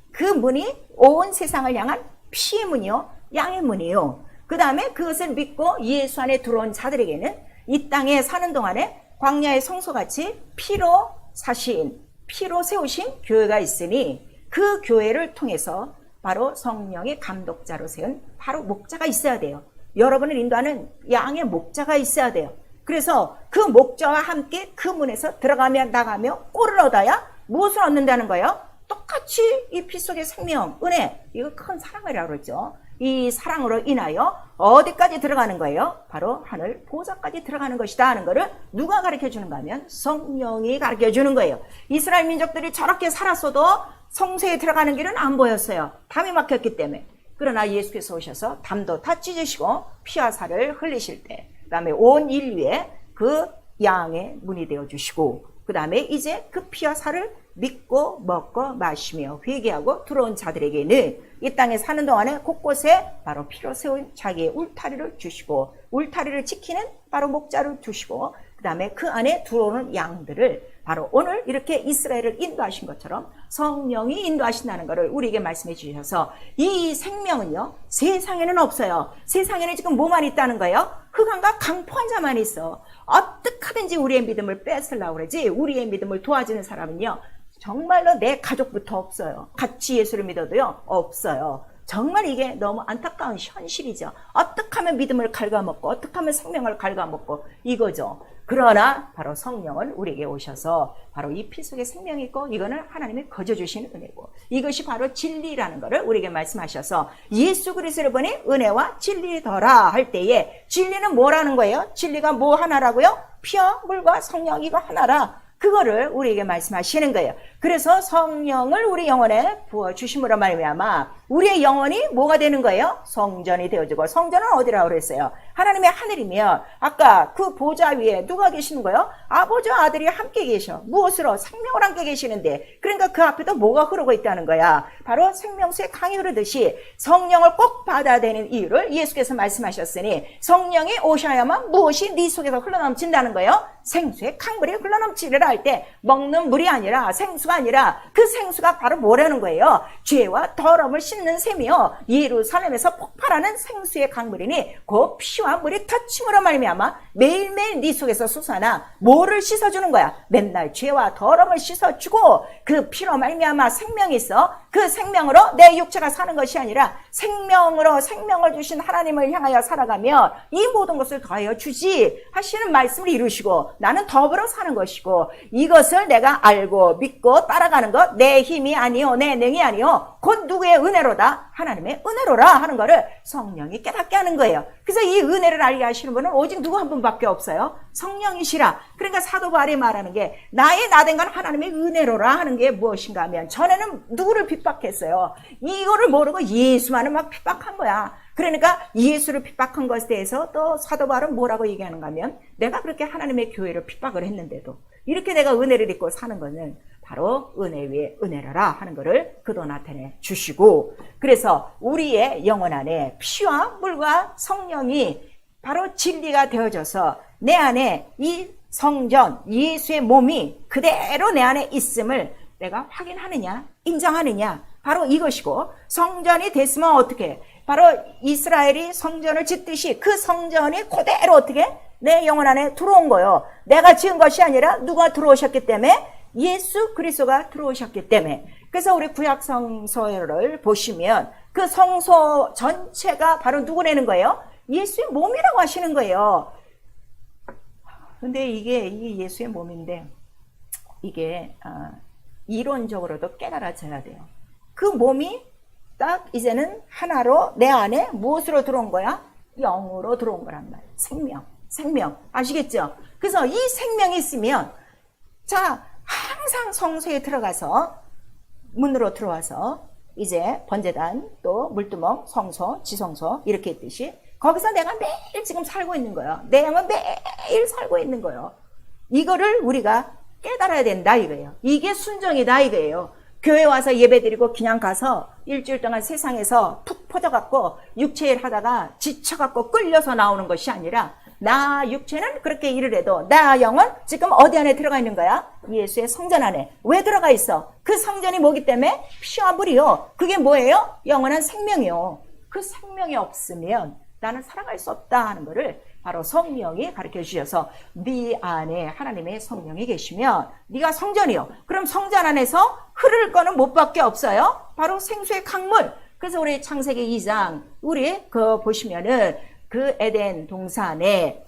[SPEAKER 1] 온 세상을 향한 피의 문이요, 양의 문이요. 그 다음에 그것을 믿고 예수 안에 들어온 자들에게는 이 땅에 사는 동안에 광야의 성소같이 피로 사신, 피로 세우신 교회가 있으니 그 교회를 통해서 바로 성령의 감독자로 세운 바로 목자가 있어야 돼요. 여러분을 인도하는 양의 목자가 있어야 돼요. 그래서 그 목자와 함께 그 문에서 들어가며 나가며 꼴을 얻어야 무엇을 얻는다는 거예요? 똑같이 이 피 속의 생명, 은혜, 이거 큰 사랑이라고 그러죠. 이 사랑으로 인하여 어디까지 들어가는 거예요? 바로 하늘 보좌까지 들어가는 것이다 하는 거를 누가 가르쳐 주는가 하면 성령이 가르쳐 주는 거예요. 이스라엘 민족들이 저렇게 살았어도 성소에 들어가는 길은 안 보였어요. 담이 막혔기 때문에. 그러나 예수께서 오셔서 담도 다 찢으시고 피와 살을 흘리실 때, 그 다음에 온 인류에 그 양의 문이 되어주시고, 그 다음에 이제 그 피와 살을 믿고 먹고 마시며 회개하고 들어온 자들에게는 이 땅에 사는 동안에 곳곳에 바로 피로 세운 자기의 울타리를 주시고, 울타리를 지키는 바로 목자를 두시고, 그 다음에 그 안에 들어오는 양들을 바로 오늘 이렇게 이스라엘을 인도하신 것처럼 성령이 인도하신다는 것을 우리에게 말씀해 주셔서, 이 생명은요 세상에는 없어요. 세상에는 지금 뭐만 있다는 거예요? 흑암과 강포한 자만 있어. 어떻게 하든지 우리의 믿음을 뺏으려고 그러지, 우리의 믿음을 도와주는 사람은요 정말로 내 가족부터 없어요. 같이 예수를 믿어도요 없어요. 정말 이게 너무 안타까운 현실이죠. 어떻게 하면 믿음을 갉아먹고 어떻게 하면 생명을 갉아먹고 이거죠. 그러나 바로 성령은 우리에게 오셔서 바로 이 피 속에 생명이 있고 이거는 하나님이 거저 주신 은혜고, 이것이 바로 진리라는 것을 우리에게 말씀하셔서 예수 그리스도를 보니 은혜와 진리더라 할 때에 진리는 뭐라는 거예요? 진리가 뭐 하나라고요? 피와 물과 성령 이거 하나라. 그거를 우리에게 말씀하시는 거예요. 그래서 성령을 우리 영혼에 부어주심으로 말미암아 우리의 영혼이 뭐가 되는 거예요? 성전이 되어지고, 성전은 어디라고 그랬어요? 하나님의 하늘이면 아까 그 보좌 위에 누가 계시는 거예요? 아버지와 아들이 함께 계셔. 무엇으로? 생명을 함께 계시는데, 그러니까 그 앞에도 뭐가 흐르고 있다는 거야? 바로 생명수의 강이 흐르듯이 성령을 꼭 받아야 되는 이유를 예수께서 말씀하셨으니, 성령이 오셔야만 무엇이 네 속에서 흘러넘친다는 거예요? 생수의 강물이 흘러넘치리라 할 때 먹는 물이 아니라, 생수가 아니라 그 생수가 바로 뭐라는 거예요? 죄와 더러움을 씻는 셈이요 예루살렘에서 폭발하는 생수의 강물이니 그 피와 물이 터침으로 말미암아 매일매일 네 속에서 솟아나 뭐를 씻어주는 거야? 맨날 죄와 더러움을 씻어주고 그 피로 말미암아 생명이 있어. 그 생명으로 내 육체가 사는 것이 아니라 생명으로 생명을 주신 하나님을 향하여 살아가며 이 모든 것을 더하여 주지 하시는 말씀을 이루시고, 나는 더불어 사는 것이고 이것을 내가 알고 믿고 따라가는 것 내 힘이 아니요 내 능이 아니요 곧 누구의 은혜로다? 하나님의 은혜로라 하는 거를 성령이 깨닫게 하는 거예요. 그래서 이 은혜를 알게 하시는 분은 오직 누구 한 분밖에 없어요. 성령이시라. 그러니까 사도 바울이 말하는 게 나의 나된 건 하나님의 은혜로라 하는 게 무엇인가 하면, 전에는 누구를 핍박했어요? 이거를 모르고 예수만을 막 핍박한 거야. 그러니까 예수를 핍박한 것에 대해서 또 사도 바울은 뭐라고 얘기하는가 하면, 내가 그렇게 하나님의 교회를 핍박을 했는데도 이렇게 내가 은혜를 입고 사는 것은 바로 은혜 위에 은혜라라 하는 것을 그도 나타내 주시고, 그래서 우리의 영혼 안에 피와 물과 성령이 바로 진리가 되어져서 내 안에 이 성전 예수의 몸이 그대로 내 안에 있음을 내가 확인하느냐 인정하느냐, 바로 이것이고, 성전이 됐으면 어떻게, 바로 이스라엘이 성전을 짓듯이 그 성전이 그대로 어떻게 내 영혼 안에 들어온 거예요. 내가 지은 것이 아니라 누가 들어오셨기 때문에? 예수 그리스도가 들어오셨기 때문에. 그래서 우리 구약 성서를 보시면 그 성소 전체가 바로 누구라는 거예요? 예수의 몸이라고 하시는 거예요. 근데 이게 이 예수의 몸인데 이게 이론적으로도 깨달아져야 돼요. 그 몸이 딱 이제는 하나로 내 안에 무엇으로 들어온 거야? 영으로 들어온 거란 말이에요. 생명 아시겠죠? 그래서 이 생명이 있으면, 자, 항상 성소에 들어가서 문으로 들어와서 이제 번제단 또 물두멍 성소 지성소 이렇게 있듯이 거기서 내가 매일 지금 살고 있는 거예요. 내 영은 매일 살고 있는 거예요. 이거를 우리가 깨달아야 된다 이거예요. 이게 순종이다 이거예요. 교회 와서 예배드리고 그냥 가서 일주일 동안 세상에서 푹 퍼져갖고 육체일 하다가 지쳐갖고 끌려서 나오는 것이 아니라, 나 육체는 그렇게 일을 해도 나 영은 지금 어디 안에 들어가 있는 거야? 예수의 성전 안에. 왜 들어가 있어? 그 성전이 뭐기 때문에? 피와 물이요. 그게 뭐예요? 영원한 생명이요. 그 생명이 없으면 나는 살아갈 수 없다 하는 것을 바로 성령이 가르쳐 주셔서 네 안에 하나님의 성령이 계시면 네가 성전이요. 그럼 성전 안에서 흐를 거는 뭐밖에 없어요? 바로 생수의 강물. 그래서 우리 창세기 2장 우리 보시면은 그 에덴 동산에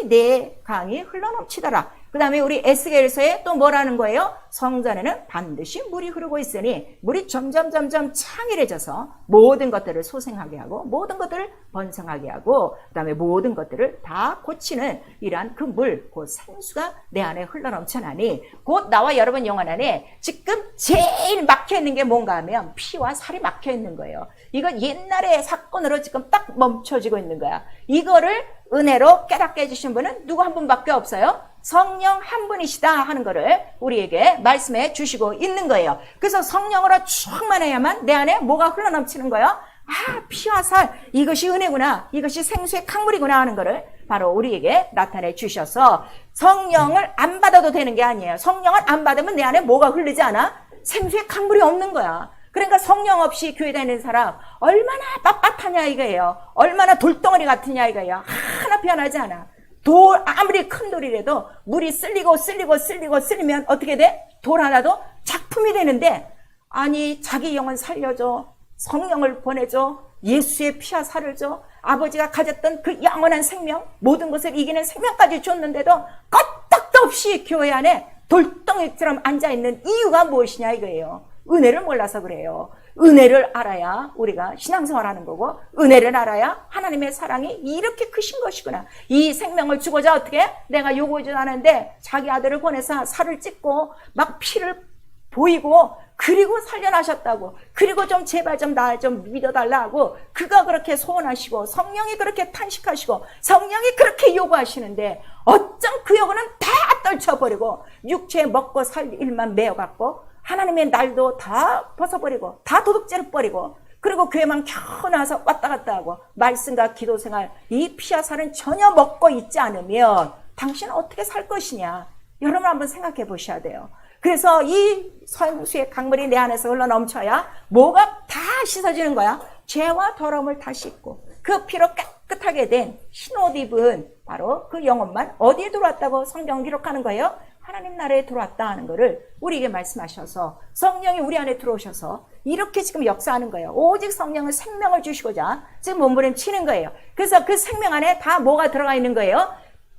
[SPEAKER 1] 네 강이 흘러넘치더라. 그 다음에 우리 에스겔서에 또 뭐라는 거예요? 성전에는 반드시 물이 흐르고 있으니 물이 점점 창일해져서 모든 것들을 소생하게 하고 모든 것들을 번성하게 하고 그 다음에 모든 것들을 다 고치는 이러한 그 물, 그 생수가 내 안에 흘러넘쳐나니 곧 나와 여러분 영혼 안에 지금 제일 막혀있는 게 뭔가 하면 피와 살이 막혀있는 거예요. 이거 옛날의 사건으로 지금 딱 멈춰지고 있는 거야. 이거를 은혜로 깨닫게 해주신 분은 누구 한 분밖에 없어요. 성령 한 분이시다 하는 거를 우리에게 말씀해 주시고 있는 거예요. 그래서 성령으로 충만해야만 내 안에 뭐가 흘러넘치는 거예요? 아, 피와 살, 이것이 은혜구나, 이것이 생수의 강물이구나 하는 거를 바로 우리에게 나타내 주셔서 성령을 안 받아도 되는 게 아니에요. 성령을 안 받으면 내 안에 뭐가 흐르지 않아? 생수의 강물이 없는 거야. 그러니까 성령 없이 교회 다니는 사람 얼마나 빳빳하냐 이거예요. 얼마나 돌덩어리 같으냐 이거예요. 하나 변하지 않아. 돌 아무리 큰 돌이라도 물이 쓸리면 어떻게 돼? 돌 하나도 작품이 되는데 아니 자기 영혼 살려줘. 성령을 보내줘. 예수의 피와 살을 줘. 아버지가 가졌던 그 영원한 생명 모든 것을 이기는 생명까지 줬는데도 껐떡도 없이 교회 안에 돌덩이처럼 앉아있는 이유가 무엇이냐 이거예요. 은혜를 몰라서 그래요. 은혜를 알아야 우리가 신앙생활하는 거고 은혜를 알아야 하나님의 사랑이 이렇게 크신 것이구나. 이 생명을 주고자 어떻게 내가 요구하지도 않은데 자기 아들을 보내서 살을 찢고 막 피를 보이고 그리고 살려나셨다고 그리고 좀 제발 좀 나 좀 믿어달라고 그가 그렇게 소원하시고 성령이 그렇게 탄식하시고 성령이 그렇게 요구하시는데 어쩜 그 요구는 다 떨쳐버리고 육체에 먹고 살 일만 메어갖고 하나님의 날도 다 벗어버리고 다 도둑질을 버리고 그리고 교회만 겨우 나와서 왔다 갔다 하고 말씀과 기도 생활 이 피와 살은 전혀 먹고 있지 않으면 당신은 어떻게 살 것이냐. 여러분 한번 생각해 보셔야 돼요. 그래서 이 생수의 강물이 내 안에서 흘러 넘쳐야 뭐가 다 씻어지는 거야. 죄와 더러움을 다 씻고 그 피로 깨끗하게 된 흰옷 입은 바로 그 영혼만 어디에 들어왔다고 성경 기록하는 거예요? 하나님 나라에 들어왔다 하는 거를 우리에게 말씀하셔서 성령이 우리 안에 들어오셔서 이렇게 지금 역사하는 거예요. 오직 성령은 생명을 주시고자 지금 몸부림치는 거예요. 그래서 그 생명 안에 다 뭐가 들어가 있는 거예요?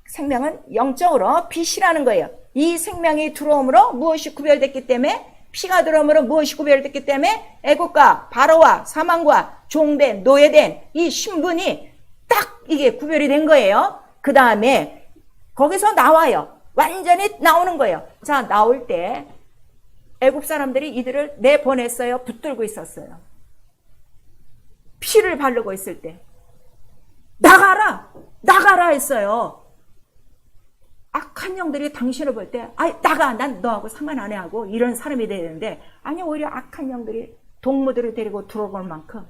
[SPEAKER 1] 생명은 영적으로 빛이라는 거예요. 이 생명이 들어옴으로 무엇이 구별됐기 때문에 피가 들어옴으로 무엇이 구별됐기 때문에 애국과 바로와 사망과 종된 노예된 이 신분이 딱 이게 구별이 된 거예요. 그 다음에 거기서 나와요. 완전히 나오는 거예요. 자, 나올 때 애굽 사람들이 이들을 내보냈어요. 붙들고 있었어요. 피를 바르고 있을 때 나가라 했어요. 악한 영들이 당신을 볼 때 나가, 난 너하고 상관 안 해 하고 이런 사람이 돼야 되는데 아니 오히려 악한 영들이 동무들을 데리고 들어올 만큼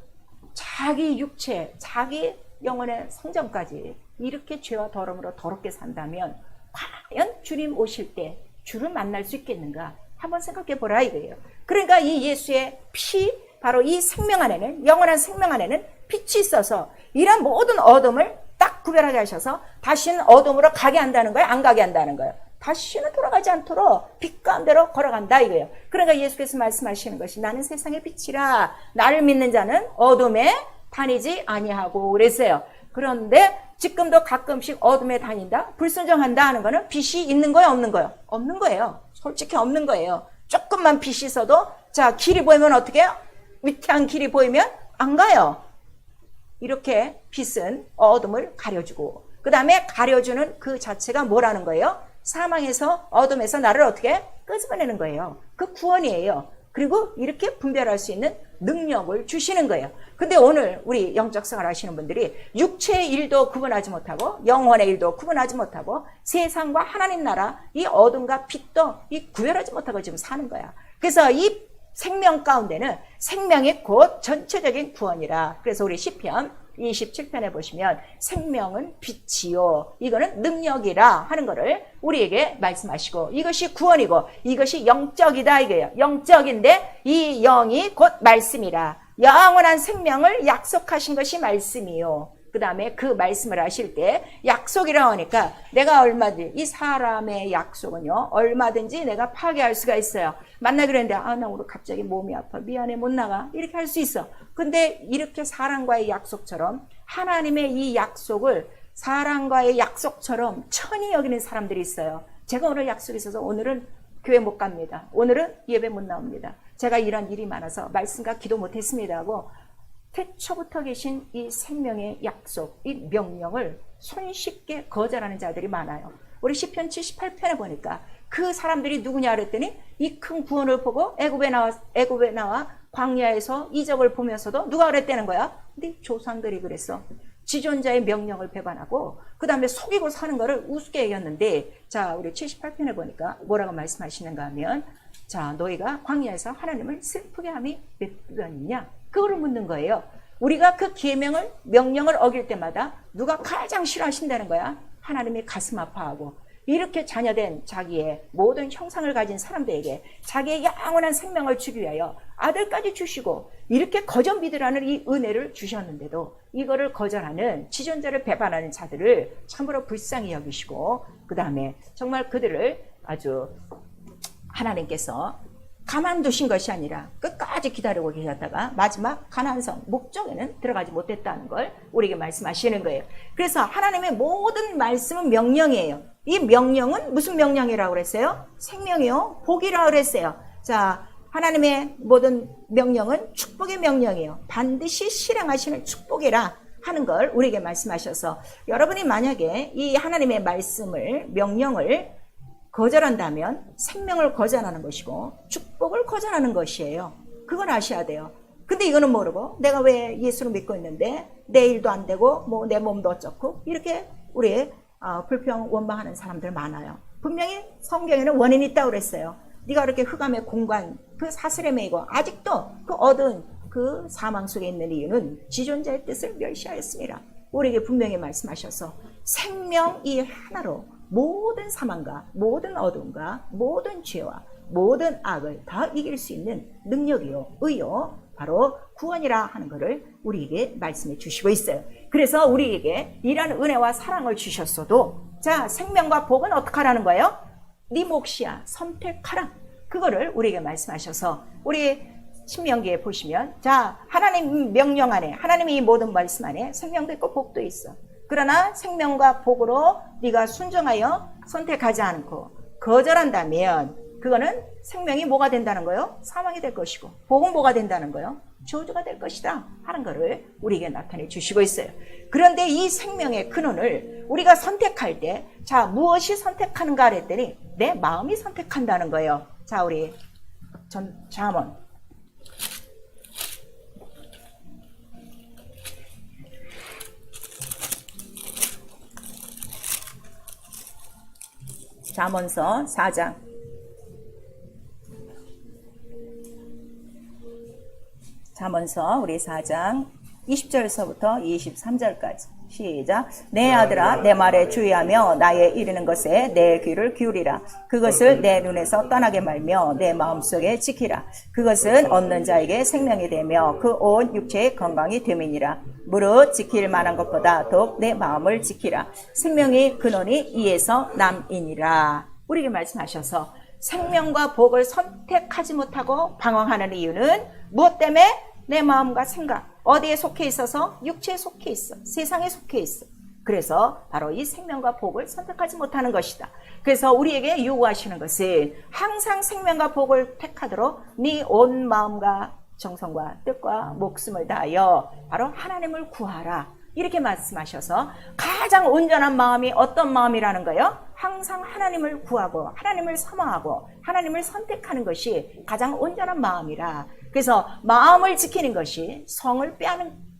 [SPEAKER 1] 자기 육체, 자기 영혼의 성전까지 이렇게 죄와 더러움으로 더럽게 산다면 과연 주님 오실 때 주를 만날 수 있겠는가 한번 생각해 보라 이거예요. 그러니까 이 예수의 피, 바로 이 생명 안에는, 영원한 생명 안에는 빛이 있어서 이런 모든 어둠을 딱 구별하게 하셔서 다시는 어둠으로 가게 한다는 거예요? 안 가게 한다는 거예요? 다시는 돌아가지 않도록 빛 가운데로 걸어간다 이거예요. 그러니까 예수께서 말씀하시는 것이 나는 세상의 빛이라 나를 믿는 자는 어둠에 다니지 아니하고 그랬어요. 그런데 지금도 가끔씩 어둠에 다닌다? 불순종한다 하는 거는 빛이 있는 거예요? 없는 거예요? 없는 거예요. 솔직히 없는 거예요. 조금만 빛이 있어도 자 길이 보이면 어떻게 해요? 위태한 길이 보이면 안 가요. 이렇게 빛은 어둠을 가려주고 그 다음에 가려주는 그 자체가 뭐라는 거예요? 사망에서 어둠에서 나를 어떻게 끄집어내는 거예요. 그 구원이에요. 그리고 이렇게 분별할 수 있는 능력을 주시는 거예요. 근데 오늘 우리 영적 생활 하시는 분들이 육체의 일도 구분하지 못하고 영혼의 일도 구분하지 못하고 세상과 하나님 나라 이 어둠과 빛도 이 구별하지 못하고 지금 사는 거야. 그래서 이 생명 가운데는 생명이 곧 전체적인 구원이라. 그래서 우리 시편 27편에 보시면 생명은 빛이요 이거는 능력이라 하는 거를 우리에게 말씀하시고 이것이 구원이고 이것이 영적이다 이거예요. 영적인데 이 영이 곧 말씀이라. 영원한 생명을 약속하신 것이 말씀이요. 그 그 다음에 그 말씀을 하실 때 약속이라고 하니까 내가 얼마든지 이 사람의 약속은요 얼마든지 내가 파괴할 수가 있어요. 만나기로 했는데 나 오늘 갑자기 몸이 아파 미안해 못 나가 이렇게 할 수 있어. 근데 이렇게 사람과의 약속처럼 하나님의 이 약속을 사람과의 약속처럼 천히 여기는 사람들이 있어요. 제가 오늘 약속이 있어서 오늘은 교회 못 갑니다. 오늘은 예배 못 나옵니다. 제가 이런 일이 많아서 말씀과 기도 못했습니다 하고 태초부터 계신 이 생명의 약속, 이 명령을 손쉽게 거절하는 자들이 많아요. 우리 시편 78편에 보니까 그 사람들이 누구냐 그랬더니 이 큰 구원을 보고 애굽에 나와 광야에서 이적을 보면서도 누가 그랬다는 거야? 근데 조상들이 그랬어. 지존자의 명령을 배반하고 그 다음에 속이고 사는 거를 우습게 여겼는데 자 우리 78편에 보니까 뭐라고 말씀하시는가 하면 자 너희가 광야에서 하나님을 슬프게 함이 몇 번이냐 그거를 묻는 거예요. 우리가 그 계명을 명령을 어길 때마다 누가 가장 싫어하신다는 거야? 하나님이 가슴 아파하고 이렇게 자녀된 자기의 모든 형상을 가진 사람들에게 자기의 영원한 생명을 주기 위하여 아들까지 주시고 이렇게 거저 믿으라는 이 은혜를 주셨는데도 이거를 거절하는 지존자를 배반하는 자들을 참으로 불쌍히 여기시고 그 다음에 정말 그들을 아주 하나님께서 가만두신 것이 아니라 끝까지 기다리고 계셨다가 마지막 가나안성 목적에는 들어가지 못했다는 걸 우리에게 말씀하시는 거예요. 그래서 하나님의 모든 말씀은 명령이에요. 이 명령은 무슨 명령이라고 그랬어요? 생명이요, 복이라고 그랬어요. 자, 하나님의 모든 명령은 축복의 명령이에요. 반드시 실행하시는 축복이라 하는 걸 우리에게 말씀하셔서 여러분이 만약에 이 하나님의 말씀을 명령을 거절한다면 생명을 거절하는 것이고 축복을 거절하는 것이에요. 그걸 아셔야 돼요. 근데 이거는 모르고 내가 왜 예수를 믿고 있는데 내 일도 안 되고 뭐 내 몸도 어쩌고 이렇게 우리 불평 원망하는 사람들 많아요. 분명히 성경에는 원인이 있다고 그랬어요. 네가 그렇게 흑암의 공간 그 사슬에 매이고 아직도 그 어두운 그 사망 속에 있는 이유는 지존자의 뜻을 멸시하였습니다. 우리에게 분명히 말씀하셔서 생명 이 하나로 모든 사망과 모든 어둠과 모든 죄와 모든 악을 다 이길 수 있는 능력이요 의요 바로 구원이라 하는 것을 우리에게 말씀해 주시고 있어요. 그래서 우리에게 이런 은혜와 사랑을 주셨어도 자 생명과 복은 어떻게 하라는 거예요? 네 몫이야 선택하라. 그거를 우리에게 말씀하셔서 우리 신명기에 보시면 자 하나님 명령 안에 하나님이 이 모든 말씀 안에 생명도 있고 복도 있어. 그러나 생명과 복으로 네가 순종하여 선택하지 않고 거절한다면 그거는 생명이 뭐가 된다는 거요? 사망이 될 것이고 복은 뭐가 된다는 거요? 저주가 될 것이다 하는 것을 우리에게 나타내 주시고 있어요. 그런데 이 생명의 근원을 우리가 선택할 때 자 무엇이 선택하는가 그랬더니 내 마음이 선택한다는 거예요. 자 우리 잠언 잠언서 4장 잠언서 우리 4장 20절서부터 23절까지 시작. 내 아들아 내 말에 주의하며 나의 이르는 것에 내 귀를 기울이라. 그것을 내 눈에서 떠나게 말며 내 마음속에 지키라. 그것은 얻는 자에게 생명이 되며 그 온 육체의 건강이 됨이니라. 무릇 지킬 만한 것보다 더욱 내 마음을 지키라. 생명의 근원이 이에서 남이니라. 우리에게 말씀하셔서 생명과 복을 선택하지 못하고 방황하는 이유는 무엇 때문에? 내 마음과 생각 어디에 속해 있어서? 육체에 속해 있어. 세상에 속해 있어. 그래서 바로 이 생명과 복을 선택하지 못하는 것이다. 그래서 우리에게 요구하시는 것은 항상 생명과 복을 택하도록 네 온 마음과 정성과 뜻과 목숨을 다하여 바로 하나님을 구하라. 이렇게 말씀하셔서 가장 온전한 마음이 어떤 마음이라는 거예요? 항상 하나님을 구하고 하나님을 사모하고 하나님을 선택하는 것이 가장 온전한 마음이라. 그래서 마음을 지키는 것이 성을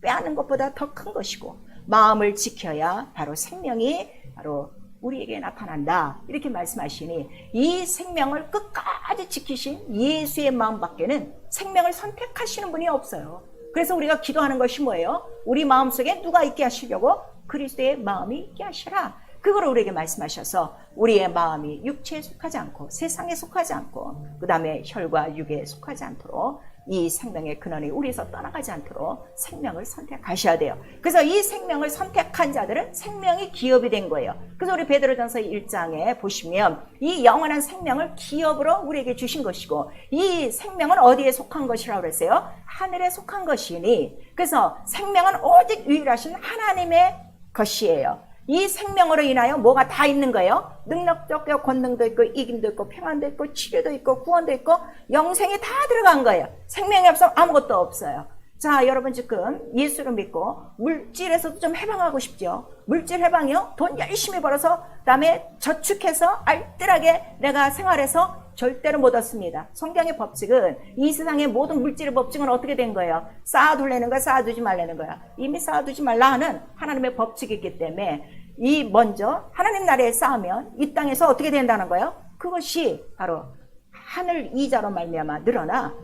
[SPEAKER 1] 빼앗는 것보다 더 큰 것이고 마음을 지켜야 바로 생명이 바로 우리에게 나타난다. 이렇게 말씀하시니 이 생명을 끝까지 지키신 예수의 마음밖에는 생명을 선택하시는 분이 없어요. 그래서 우리가 기도하는 것이 뭐예요? 우리 마음속에 누가 있게 하시려고? 그리스도의 마음이 있게 하시라. 그걸 우리에게 말씀하셔서 우리의 마음이 육체에 속하지 않고 세상에 속하지 않고 그 다음에 혈과 육에 속하지 않도록 이 생명의 근원이 우리에서 떠나가지 않도록 생명을 선택하셔야 돼요. 그래서 이 생명을 선택한 자들은 생명이 기업이 된 거예요. 그래서 우리 베드로전서 1장에 보시면 이 영원한 생명을 기업으로 우리에게 주신 것이고, 이 생명은 어디에 속한 것이라고 그랬어요? 하늘에 속한 것이니, 그래서 생명은 오직 유일하신 하나님의 것이에요. 이 생명으로 인하여 뭐가 다 있는 거예요? 능력적 권능도 있고, 이김도 있고, 평안도 있고, 치료도 있고, 구원도 있고, 영생이 다 들어간 거예요. 생명이 없으면 아무것도 없어요. 자, 여러분 지금 예수를 믿고 물질에서도 좀 해방하고 싶죠? 물질 해방이요? 돈 열심히 벌어서 그다음에 저축해서 알뜰하게 내가 생활해서 절대로 못 얻습니다. 성경의 법칙은, 이 세상의 모든 물질의 법칙은 어떻게 된 거예요? 쌓아둘라는 거야, 쌓아두지 말라는 거야. 이미 쌓아두지 말라 하는 하나님의 법칙이 있기 때문에 이 먼저 하나님 나라에 쌓으면 이 땅에서 어떻게 된다는 거예요? 그것이 바로 하늘 이자로 말미암아 늘어나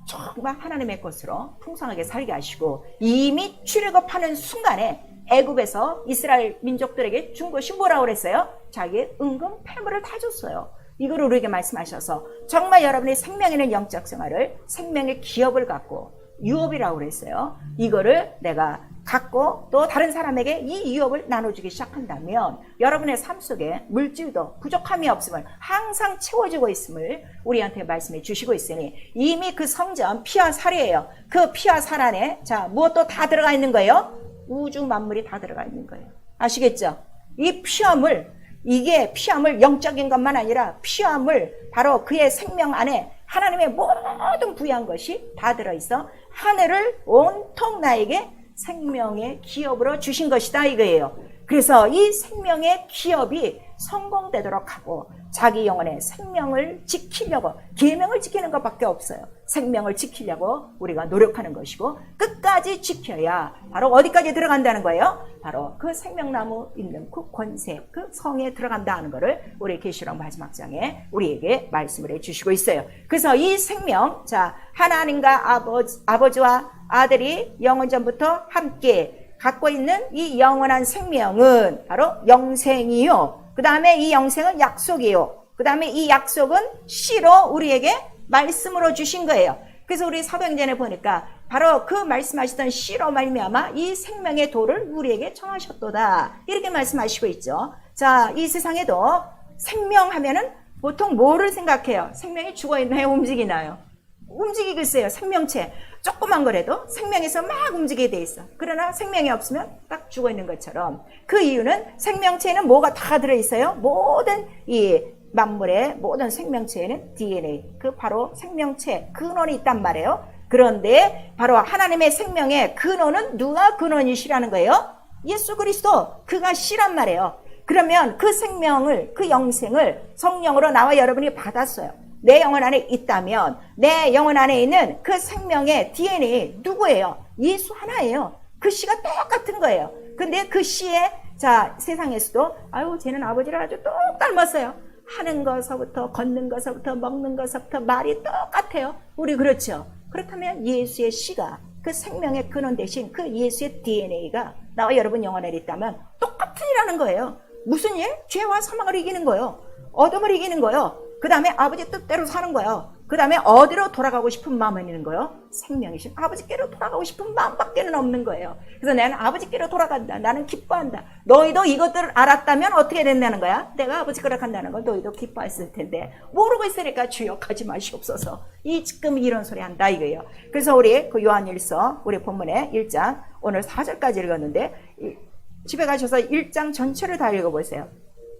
[SPEAKER 1] 정말 하나님의 것으로 풍성하게 살게 하시고, 이미 출애굽하는 순간에 애굽에서 이스라엘 민족들에게 준 것이 뭐라고 그랬어요? 자기의 은금 패물을 다 줬어요. 이걸 우리에게 말씀하셔서 정말 여러분의 생명에는 영적 생활을, 생명의 기업을 갖고, 유업이라고 그랬어요. 이거를 내가 갖고 또 다른 사람에게 이 유업을 나눠주기 시작한다면 여러분의 삶 속에 물질도 부족함이 없음을, 항상 채워지고 있음을 우리한테 말씀해 주시고 있으니, 이미 그 성전 피와 살이에요. 그 피와 살 안에 자 무엇도 다 들어가 있는 거예요? 우주 만물이 다 들어가 있는 거예요. 아시겠죠? 이 피와 물, 이게 피와 물, 영적인 것만 아니라 피와 물, 바로 그의 생명 안에 하나님의 모든 부여한 것이 다 들어있어 하늘을 온통 나에게 생명의 기업으로 주신 것이다 이거예요. 그래서 이 생명의 기업이 성공되도록 하고, 자기 영혼의 생명을 지키려고, 계명을 지키는 것밖에 없어요. 생명을 지키려고 우리가 노력하는 것이고, 끝까지 지켜야 바로 어디까지 들어간다는 거예요? 바로 그 생명나무 있는 그 권세, 그 성에 들어간다는 것을 우리 계시록 마지막 장에 우리에게 말씀을 해주시고 있어요. 그래서 이 생명, 자, 하나님과 아버지와 아들이 영원전부터 함께 갖고 있는 이 영원한 생명은 바로 영생이요, 그 다음에 이 영생은 약속이요, 그 다음에 이 약속은 씨로 우리에게 말씀으로 주신 거예요. 그래서 우리 사도행전에 보니까 바로 그 말씀하시던 씨로 말미암아 이 생명의 도를 우리에게 청하셨도다, 이렇게 말씀하시고 있죠. 자, 이 세상에도 생명하면은 보통 뭐를 생각해요? 생명이 죽어있나요? 움직이나요? 움직이고 있어요. 생명체 조그만 거라도 생명에서 막 움직이게 돼 있어. 그러나 생명이 없으면 딱 죽어 있는 것처럼, 그 이유는 생명체에는 뭐가 다 들어있어요? 모든 이 만물의 모든 생명체에는 DNA, 그 바로 생명체 근원이 있단 말이에요. 그런데 바로 하나님의 생명의 근원은 누가 근원이시라는 거예요? 예수 그리스도, 그가 씨란 말이에요. 그러면 그 생명을, 그 영생을 성령으로 나와 여러분이 받았어요. 내 영혼 안에 있다면 내 영혼 안에 있는 그 생명의 DNA 누구예요? 예수 하나예요. 그 씨가 똑같은 거예요. 근데 그 씨에, 자, 세상에서도 아유 쟤는 아버지를 아주 똑 닮았어요. 하는 것서부터, 걷는 것서부터, 먹는 것서부터 말이 똑같아요. 우리 그렇죠? 그렇다면 예수의 씨가, 그 생명의 근원 대신 그 예수의 DNA가 나와 여러분 영혼 안에 있다면 똑같으니라는 거예요. 무슨 일? 죄와 사망을 이기는 거예요. 어둠을 이기는 거예요. 그 다음에 아버지 뜻대로 사는 거예요. 그 다음에 어디로 돌아가고 싶은 마음이 있는 거예요? 생명이신 아버지께로 돌아가고 싶은 마음밖에는 없는 거예요. 그래서 나는 아버지께로 돌아간다. 나는 기뻐한다. 너희도 이것들을 알았다면 어떻게 된다는 거야? 내가 아버지께로 간다는 걸 너희도 기뻐했을 텐데 모르고 있으니까 주여 가지 마시옵소서. 이 지금 이런 소리 한다 이거예요. 그래서 우리 그 요한일서 우리 본문에 1장 오늘 4절까지 읽었는데, 집에 가셔서 1장 전체를 다 읽어보세요.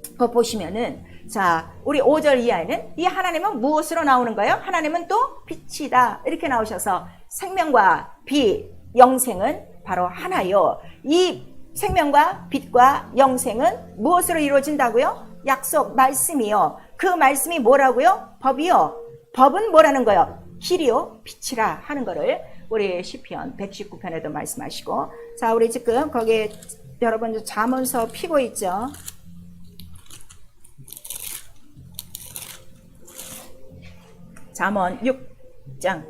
[SPEAKER 1] 그거 보시면은, 자, 우리 5절 이하에는 이 하나님은 무엇으로 나오는 거예요? 하나님은 또 빛이다, 이렇게 나오셔서 생명과 빛, 영생은 바로 하나요. 이 생명과 빛과 영생은 무엇으로 이루어진다고요? 약속, 말씀이요. 그 말씀이 뭐라고요? 법이요. 법은 뭐라는 거예요? 길이요, 빛이라 하는 거를 우리 시편 119편에도 말씀하시고, 자, 우리 지금 거기에 여러분 잠언서 피고 있죠? 잠언 6장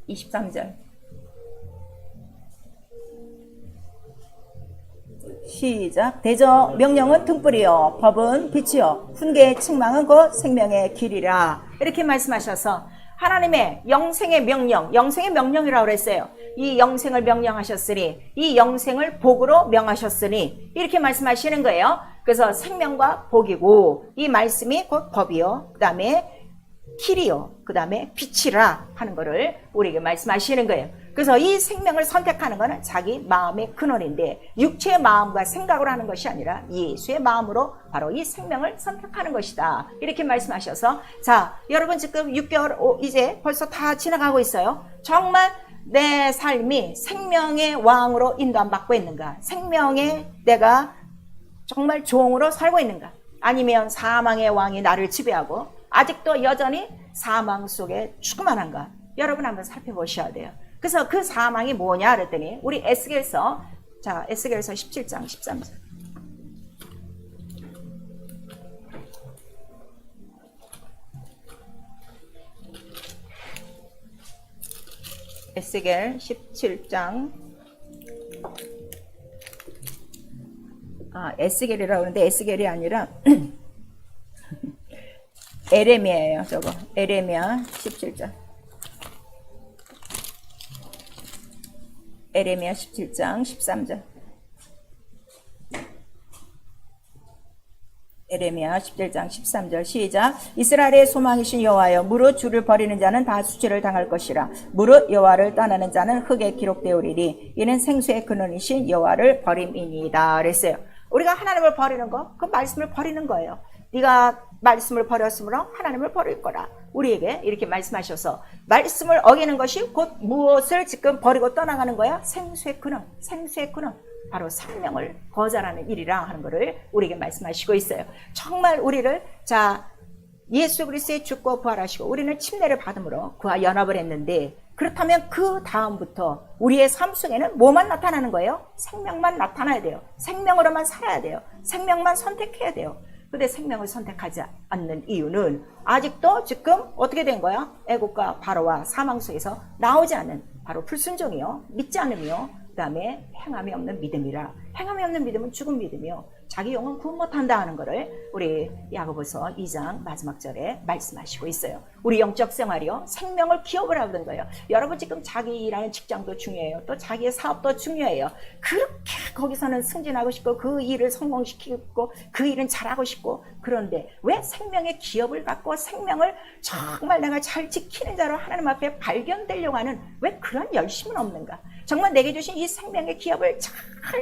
[SPEAKER 1] 23절. 시작. 대저 명령은 등불이요 법은 빛이요 훈계의 책망은 곧 생명의 길이라. 이렇게 말씀하셔서 하나님의 영생의 명령이라고 그랬어요. 이 영생을 명령하셨으니 이 영생을 복으로 명하셨으니 이렇게 말씀하시는 거예요. 그래서 생명과 복이고 이 말씀이 곧 법이요 그 다음에 길이요 그 다음에 빛이라 하는 거를 우리에게 말씀하시는 거예요. 그래서 이 생명을 선택하는 것은 자기 마음의 근원인데 육체의 마음과 생각으로 하는 것이 아니라 예수의 마음으로 바로 이 생명을 선택하는 것이다. 이렇게 말씀하셔서 자 여러분 지금 6개월 이제 벌써 다 지나가고 있어요. 정말 내 삶이 생명의 왕으로 인도함 받고 있는가? 생명의 내가 정말 종으로 살고 있는가? 아니면 사망의 왕이 나를 지배하고 아직도 여전히 사망 속에 죽음하는가? 여러분 한번 살펴보셔야 돼요. 그래서 그 사망이 뭐냐 그랬더니 우리 에스겔서 17장 13절 에스겔 17장 에스겔이라고 하는데 에스겔이 아니라 에레미야예요. 저거 에레미야 17장 에레미야 17장 13절 에레미야 17장 13절 시작. 이스라엘의 소망이신 여호와여 무릇 주를 버리는 자는 다 수치를 당할 것이라. 무릇 여호와를 떠나는 자는 흙에 기록되오리니 이는 생수의 근원이신 여호와를 버림이니이다 그랬어요. 우리가 하나님을 버리는 거, 그 말씀을 버리는 거예요. 네가 말씀을 버렸으므로 하나님을 버릴 거라. 우리에게 이렇게 말씀하셔서 말씀을 어기는 것이 곧 무엇을 지금 버리고 떠나가는 거야? 생수의 근원, 생수의 근원. 바로 생명을 거절하는 일이라 하는 것을 우리에게 말씀하시고 있어요. 정말 우리를 예수 그리스도의 죽고 부활하시고 우리는 침례를 받음으로 그와 연합을 했는데 그렇다면 그 다음부터 우리의 삶 속에는 뭐만 나타나는 거예요? 생명만 나타나야 돼요. 생명으로만 살아야 돼요. 생명만 선택해야 돼요. 근데 생명을 선택하지 않는 이유는 아직도 지금 어떻게 된 거야? 애국과 바로와 사망 속에서 나오지 않는 바로 불순종이요, 믿지 않음이요, 그 다음에 행함이 없는 믿음이라. 행함이 없는 믿음은 죽은 믿음이요, 자기 영은 구원 못한다 하는 것을 우리 야고보서 2장 마지막 절에 말씀하시고 있어요. 우리 영적 생활이요, 생명을 기업을 하는 거예요. 여러분 지금 자기 일하는 직장도 중요해요. 또 자기의 사업도 중요해요. 그렇게 거기서는 승진하고 싶고 그 일을 성공시키고 그 일은 잘하고 싶고, 그런데 왜 생명의 기업을 갖고 생명을 정말 내가 잘 지키는 자로 하나님 앞에 발견되려고 하는 왜 그런 열심은 없는가? 정말 내게 주신 이 생명의 기업을 잘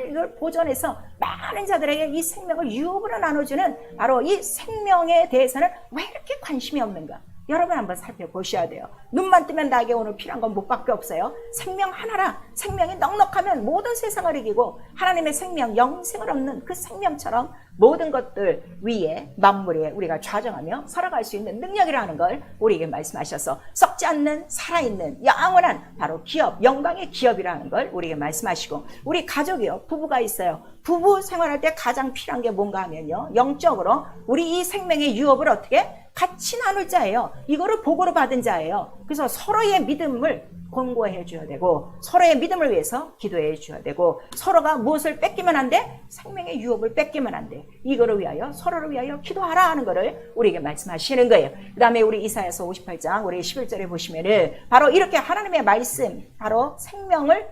[SPEAKER 1] 이걸 보존해서 많은 자들에게 이 생명을 유업으로 나눠주는 바로 이 생명에 대해서는 왜 이렇게 관심이 없는가? 여러분 한번 살펴보셔야 돼요. 눈만 뜨면 나에게 오늘 필요한 건 못밖에 없어요. 생명 하나라. 생명이 넉넉하면 모든 세상을 이기고 하나님의 생명, 영생을 얻는 그 생명처럼 모든 것들 위에 만물 위에 우리가 좌정하며 살아갈 수 있는 능력이라는 걸 우리에게 말씀하셔서 썩지 않는 살아있는 영원한 바로 기업, 영광의 기업이라는 걸 우리에게 말씀하시고, 우리 가족이요, 부부가 있어요. 부부 생활할 때 가장 필요한 게 뭔가 하면요, 영적으로 우리 이 생명의 유업을 어떻게 같이 나눌 자예요. 이거를 복으로 받은 자예요. 그래서 서로의 믿음을 권고해 줘야 되고, 서로의 믿음을 위해서 기도해 줘야 되고, 서로가 무엇을 뺏기면 안 돼? 생명의 유업을 뺏기면 안 돼. 이거를 위하여, 서로를 위하여 기도하라 하는 거를 우리에게 말씀하시는 거예요. 그 다음에 우리 이사야서 58장 우리 11절에 보시면은 바로 이렇게 하나님의 말씀, 바로 생명을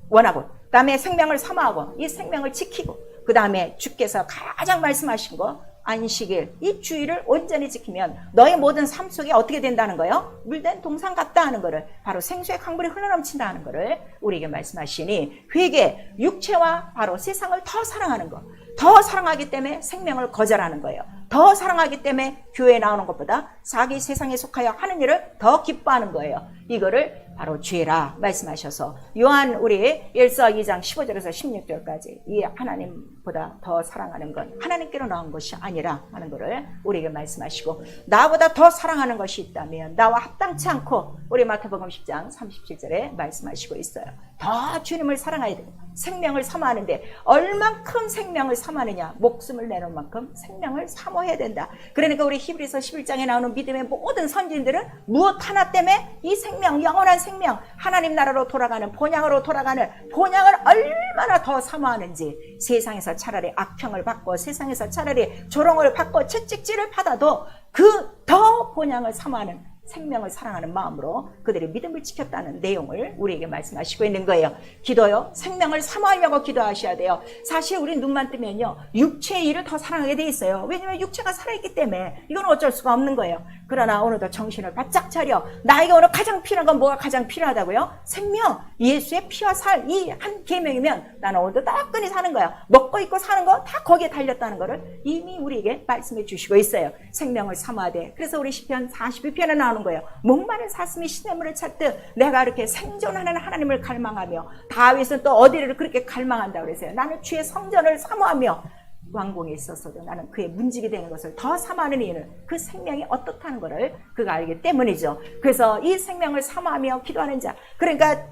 [SPEAKER 1] 원하고, 그 다음에 생명을 사모하고, 이 생명을 지키고, 그 다음에 주께서 가장 말씀하신 거, 안식일, 이 주의를 온전히 지키면 너의 모든 삶 속에 어떻게 된다는 거예요? 물된 동상 같다 하는 거를, 바로 생수의 강물이 흘러넘친다 하는 거를 우리에게 말씀하시니, 회개, 육체와 바로 세상을 더 사랑하는 거, 더 사랑하기 때문에 생명을 거절하는 거예요. 더 사랑하기 때문에 교회에 나오는 것보다 자기 세상에 속하여 하는 일을 더 기뻐하는 거예요. 이거를 바로 죄라 말씀하셔서, 요한 우리 1서 2장 15절에서 16절까지 이 하나님보다 더 사랑하는 건 하나님께로 나온 것이 아니라 하는 것을 우리에게 말씀하시고, 나보다 더 사랑하는 것이 있다면 나와 합당치 않고, 우리 마태복음 10장 37절에 말씀하시고 있어요. 더 주님을 사랑해야 되고 생명을 사모하는데 얼만큼 생명을 사모하느냐, 목숨을 내놓을 만큼 생명을 사모 사모해야 된다. 그러니까 우리 히브리서 11장에 나오는 믿음의 모든 선진들은 무엇 하나 때문에 이 생명, 영원한 생명, 하나님 나라로 돌아가는 본향으로 돌아가는 본향을 얼마나 더 사모하는지, 세상에서 차라리 악평을 받고 세상에서 차라리 조롱을 받고 채찍질을 받아도 그 더 본향을 사모하는 생명을 사랑하는 마음으로 그들이 믿음을 지켰다는 내용을 우리에게 말씀하시고 있는 거예요. 기도요, 생명을 사모하려고 기도하셔야 돼요. 사실 우리 눈만 뜨면요, 육체의 일을 더 사랑하게 돼 있어요. 왜냐하면 육체가 살아있기 때문에 이건 어쩔 수가 없는 거예요. 그러나 오늘도 정신을 바짝 차려. 나에게 오늘 가장 필요한 건 뭐가 가장 필요하다고요? 생명, 예수의 피와 살, 이 한 계명이면 나는 오늘도 따끈히 사는 거야. 먹고 있고 사는 거 다 거기에 달렸다는 거를 이미 우리에게 말씀해 주시고 있어요. 생명을 사모하되. 그래서 우리 시편 42편에 나오는 거예요. 목마른 사슴이 시냇물을 찾듯 내가 이렇게 생존하는 하나님을 갈망하며, 다윗은 또 어디를 그렇게 갈망한다고 그랬어요. 나는 주의 성전을 사모하며 왕궁에 있었어도 나는 그의 문지기 되는 것을 더 사모하는 이유는 그 생명이 어떻다는 것을 그가 알기 때문이죠. 그래서 이 생명을 사모하며 기도하는 자, 그러니까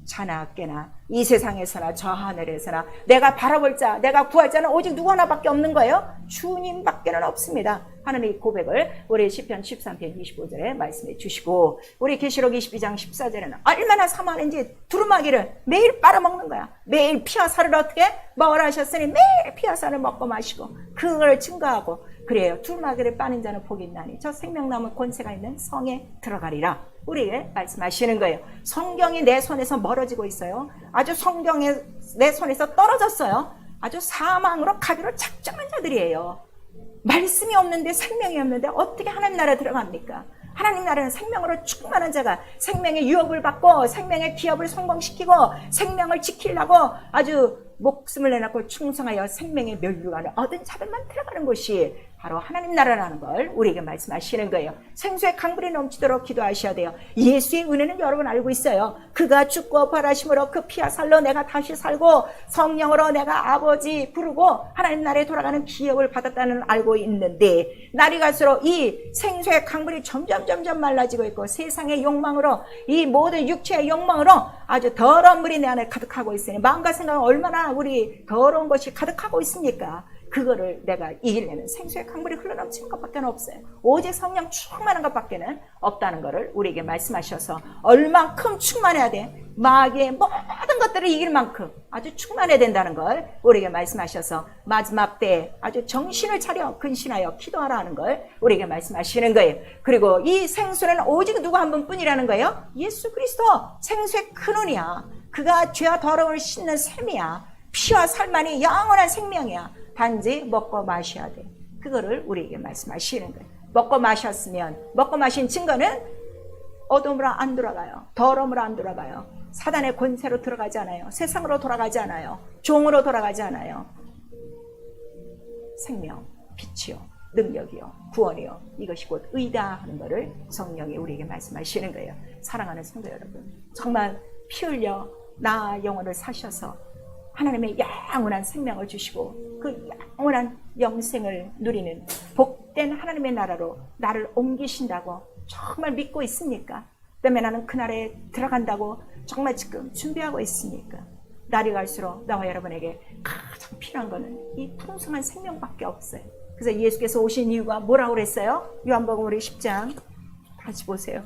[SPEAKER 1] 자나 깨나 이 세상에서나 저 하늘에서나 내가 바라볼 자, 내가 구할 자는 오직 누구 하나밖에 없는 거예요. 주님밖에는 없습니다 하는 이 고백을 우리 시편 13편 25절에 말씀해 주시고, 우리 계시록 22장 14절에는 얼마나 사모하는지 두루마기를 매일 빨아먹는 거야. 매일 피와 살을 어떻게 먹으라 하셨으니 매일 피와 살을 먹고 마시고 그걸 증거하고, 그래요. 두루마기를 빠는 자는 복이 있나니 저 생명나무 권세가 있는 성에 들어가리라 우리에게 말씀하시는 거예요. 성경이 내 손에서 멀어지고 있어요. 아주 성경이 내 손에서 떨어졌어요. 아주 사망으로 가기로 작정한 자들이에요. 말씀이 없는데, 생명이 없는데 어떻게 하나님 나라에 들어갑니까? 하나님 나라는 생명으로 충만한 자가 생명의 유업을 받고 생명의 기업을 성공시키고 생명을 지키려고 아주 목숨을 내놓고 충성하여 생명의 면류관을 얻은 자들만 들어가는 곳이 바로 하나님 나라라는 걸 우리에게 말씀하시는 거예요. 생수의 강물이 넘치도록 기도하셔야 돼요. 예수의 은혜는 여러분 알고 있어요. 그가 죽고 부활하심으로 그 피와 살로 내가 다시 살고 성령으로 내가 아버지 부르고 하나님 나라에 돌아가는 기업을 받았다는 알고 있는데, 날이 갈수록 이 생수의 강물이 점점 말라지고 있고 세상의 욕망으로, 이 모든 육체의 욕망으로 아주 더러운 물이 내 안에 가득하고 있으니 마음과 생각은 얼마나 우리 더러운 것이 가득하고 있습니까? 그거를 내가 이기려면 생수의 강물이 흘러넘치는 것밖에 없어요. 오직 성령 충만한 것밖에 없다는 것을 우리에게 말씀하셔서 얼만큼 충만해야 돼? 마귀의 모든 것들을 이길 만큼 아주 충만해야 된다는 걸 우리에게 말씀하셔서 마지막 때에 아주 정신을 차려 근신하여 기도하라 하는 걸 우리에게 말씀하시는 거예요. 그리고 이 생수는 오직 누구 한 분뿐이라는 거예요. 예수 그리스도, 생수의 근원이야. 그가 죄와 더러움을 씻는 샘이야. 피와 살만이 영원한 생명이야. 단지 먹고 마셔야 돼. 그거를 우리에게 말씀하시는 거예요. 먹고 마셨으면, 먹고 마신 증거는 어둠으로 안 돌아가요. 더러움으로 안 돌아가요. 사단의 권세로 들어가지 않아요. 세상으로 돌아가지 않아요. 종으로 돌아가지 않아요. 생명, 빛이요, 능력이요, 구원이요, 이것이 곧 의다 하는 것을 성령이 우리에게 말씀하시는 거예요. 사랑하는 성도 여러분, 정말 피 흘려 나 영혼을 사셔서 하나님의 영원한 생명을 주시고 그 영원한 영생을 누리는 복된 하나님의 나라로 나를 옮기신다고 정말 믿고 있습니까? 그다음에 나는 그 나라에 들어간다고 정말 지금 준비하고 있습니까? 날이 갈수록 나와 여러분에게 가장 필요한 것은 이 풍성한 생명밖에 없어요. 그래서 예수께서 오신 이유가 뭐라고 그랬어요? 요한복음 우리 10장 다시 보세요.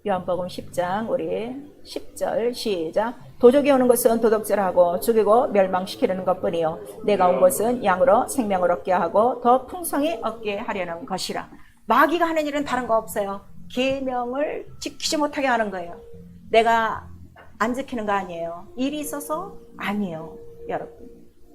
[SPEAKER 1] 요한복음 10장 우리 10절 시작. 도적이 오는 것은 도둑질하고 죽이고 멸망시키려는 것뿐이요 내가 온 것은 양으로 생명을 얻게 하고 더 풍성히 얻게 하려는 것이라. 마귀가 하는 일은 다른 거 없어요. 계명을 지키지 못하게 하는 거예요. 내가 안 지키는 거 아니에요. 일이 있어서 아니에요. 여러분,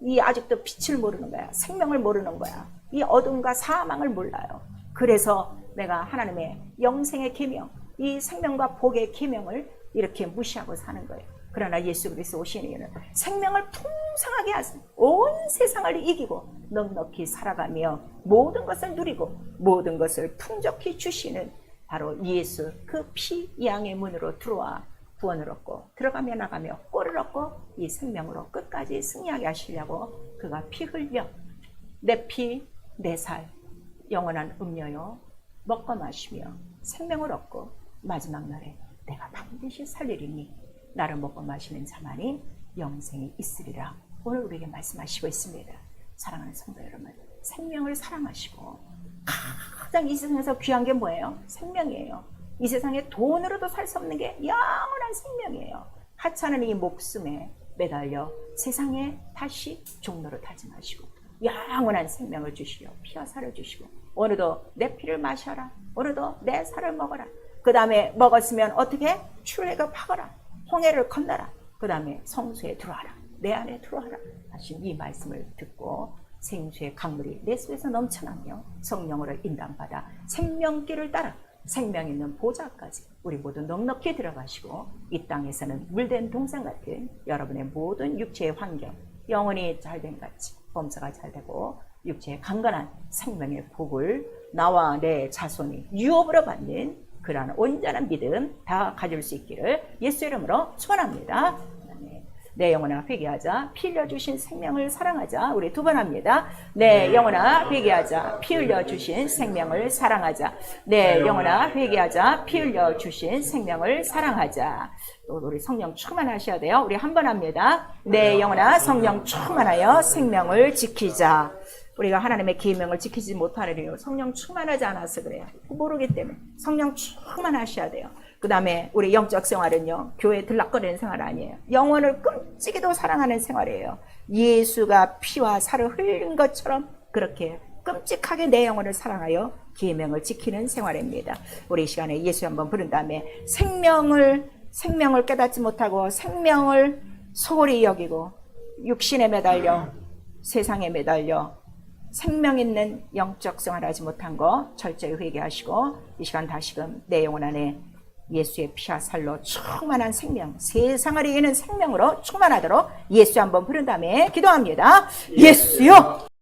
[SPEAKER 1] 이 아직도 빛을 모르는 거야. 생명을 모르는 거야. 이 어둠과 사망을 몰라요. 그래서 내가 하나님의 영생의 계명, 이 생명과 복의 계명을 이렇게 무시하고 사는 거예요. 그러나 예수 그리스도 오신 이유는 생명을 풍성하게 하신, 온 세상을 이기고 넉넉히 살아가며 모든 것을 누리고 모든 것을 풍족히 주시는 바로 예수, 그 피 양의 문으로 들어와 구원을 얻고 들어가며 나가며 꼴을 얻고 이 생명으로 끝까지 승리하게 하시려고 그가 피 흘려 내 피, 내 살, 영원한 음료요 먹고 마시며 생명을 얻고 마지막 날에 내가 반드시 살리리니 나를 먹고 마시는 자만이 영생이 있으리라. 오늘 우리에게 말씀하시고 있습니다. 사랑하는 성도 여러분, 생명을 사랑하시고 가장 이 세상에서 귀한 게 뭐예요? 생명이에요. 이 세상에 돈으로도 살 수 없는 게 영원한 생명이에요. 하찮은 이 목숨에 매달려 세상에 다시 종로로 타지 마시고 영원한 생명을 주시려 피와 살을 주시고 오늘도 내 피를 마셔라. 오늘도 내 살을 먹어라. 그 다음에 먹었으면 어떻게? 출애굽하거라. 홍해를 건너라. 그 다음에 성소에 들어와라. 내 안에 들어와라 하신 이 말씀을 듣고 생수의 강물이 내 속에서 넘쳐나며 성령으로 인도받아 생명길을 따라 생명 있는 보좌까지 우리 모두 넉넉히 들어가시고 이 땅에서는 물된 동상 같은 여러분의 모든 육체의 환경 영혼이 잘된 같이 범사가 잘되고 육체의 강건한 생명의 복을 나와 내 자손이 유업으로 받는 그러한 온전한 믿음 다 가질 수 있기를 예수 이름으로 축원합니다. 내 영혼아 회개하자. 피 흘려주신 생명을 사랑하자. 우리 두 번 합니다. 내 영혼아 회개하자. 피 흘려주신 생명을 사랑하자. 내 영혼아 회개하자. 피 흘려주신 생명을 사랑하자. 또 우리 성령 충만하셔야 돼요. 우리 한 번 합니다. 내 영혼아 성령 충만하여 생명을 지키자. 우리가 하나님의 계명을 지키지 못하는 이유 성령 충만하지 않아서 그래요. 모르기 때문에 성령 충만하셔야 돼요. 그 다음에 우리 영적 생활은요, 교회 들락거리는 생활 아니에요. 영혼을 끔찍이도 사랑하는 생활이에요. 예수가 피와 살을 흘린 것처럼 그렇게 끔찍하게 내 영혼을 사랑하여 계명을 지키는 생활입니다. 우리 이 시간에 예수 한번 부른 다음에 생명을 깨닫지 못하고 생명을 소홀히 여기고 육신에 매달려 세상에 매달려 생명 있는 영적 생활하지 못한 거 철저히 회개하시고 이 시간 다시금 내 영혼 안에 예수의 피와 살로 충만한 생명, 세상을 이기는 생명으로 충만하도록 예수 한번 부른 다음에 기도합니다. 예수여!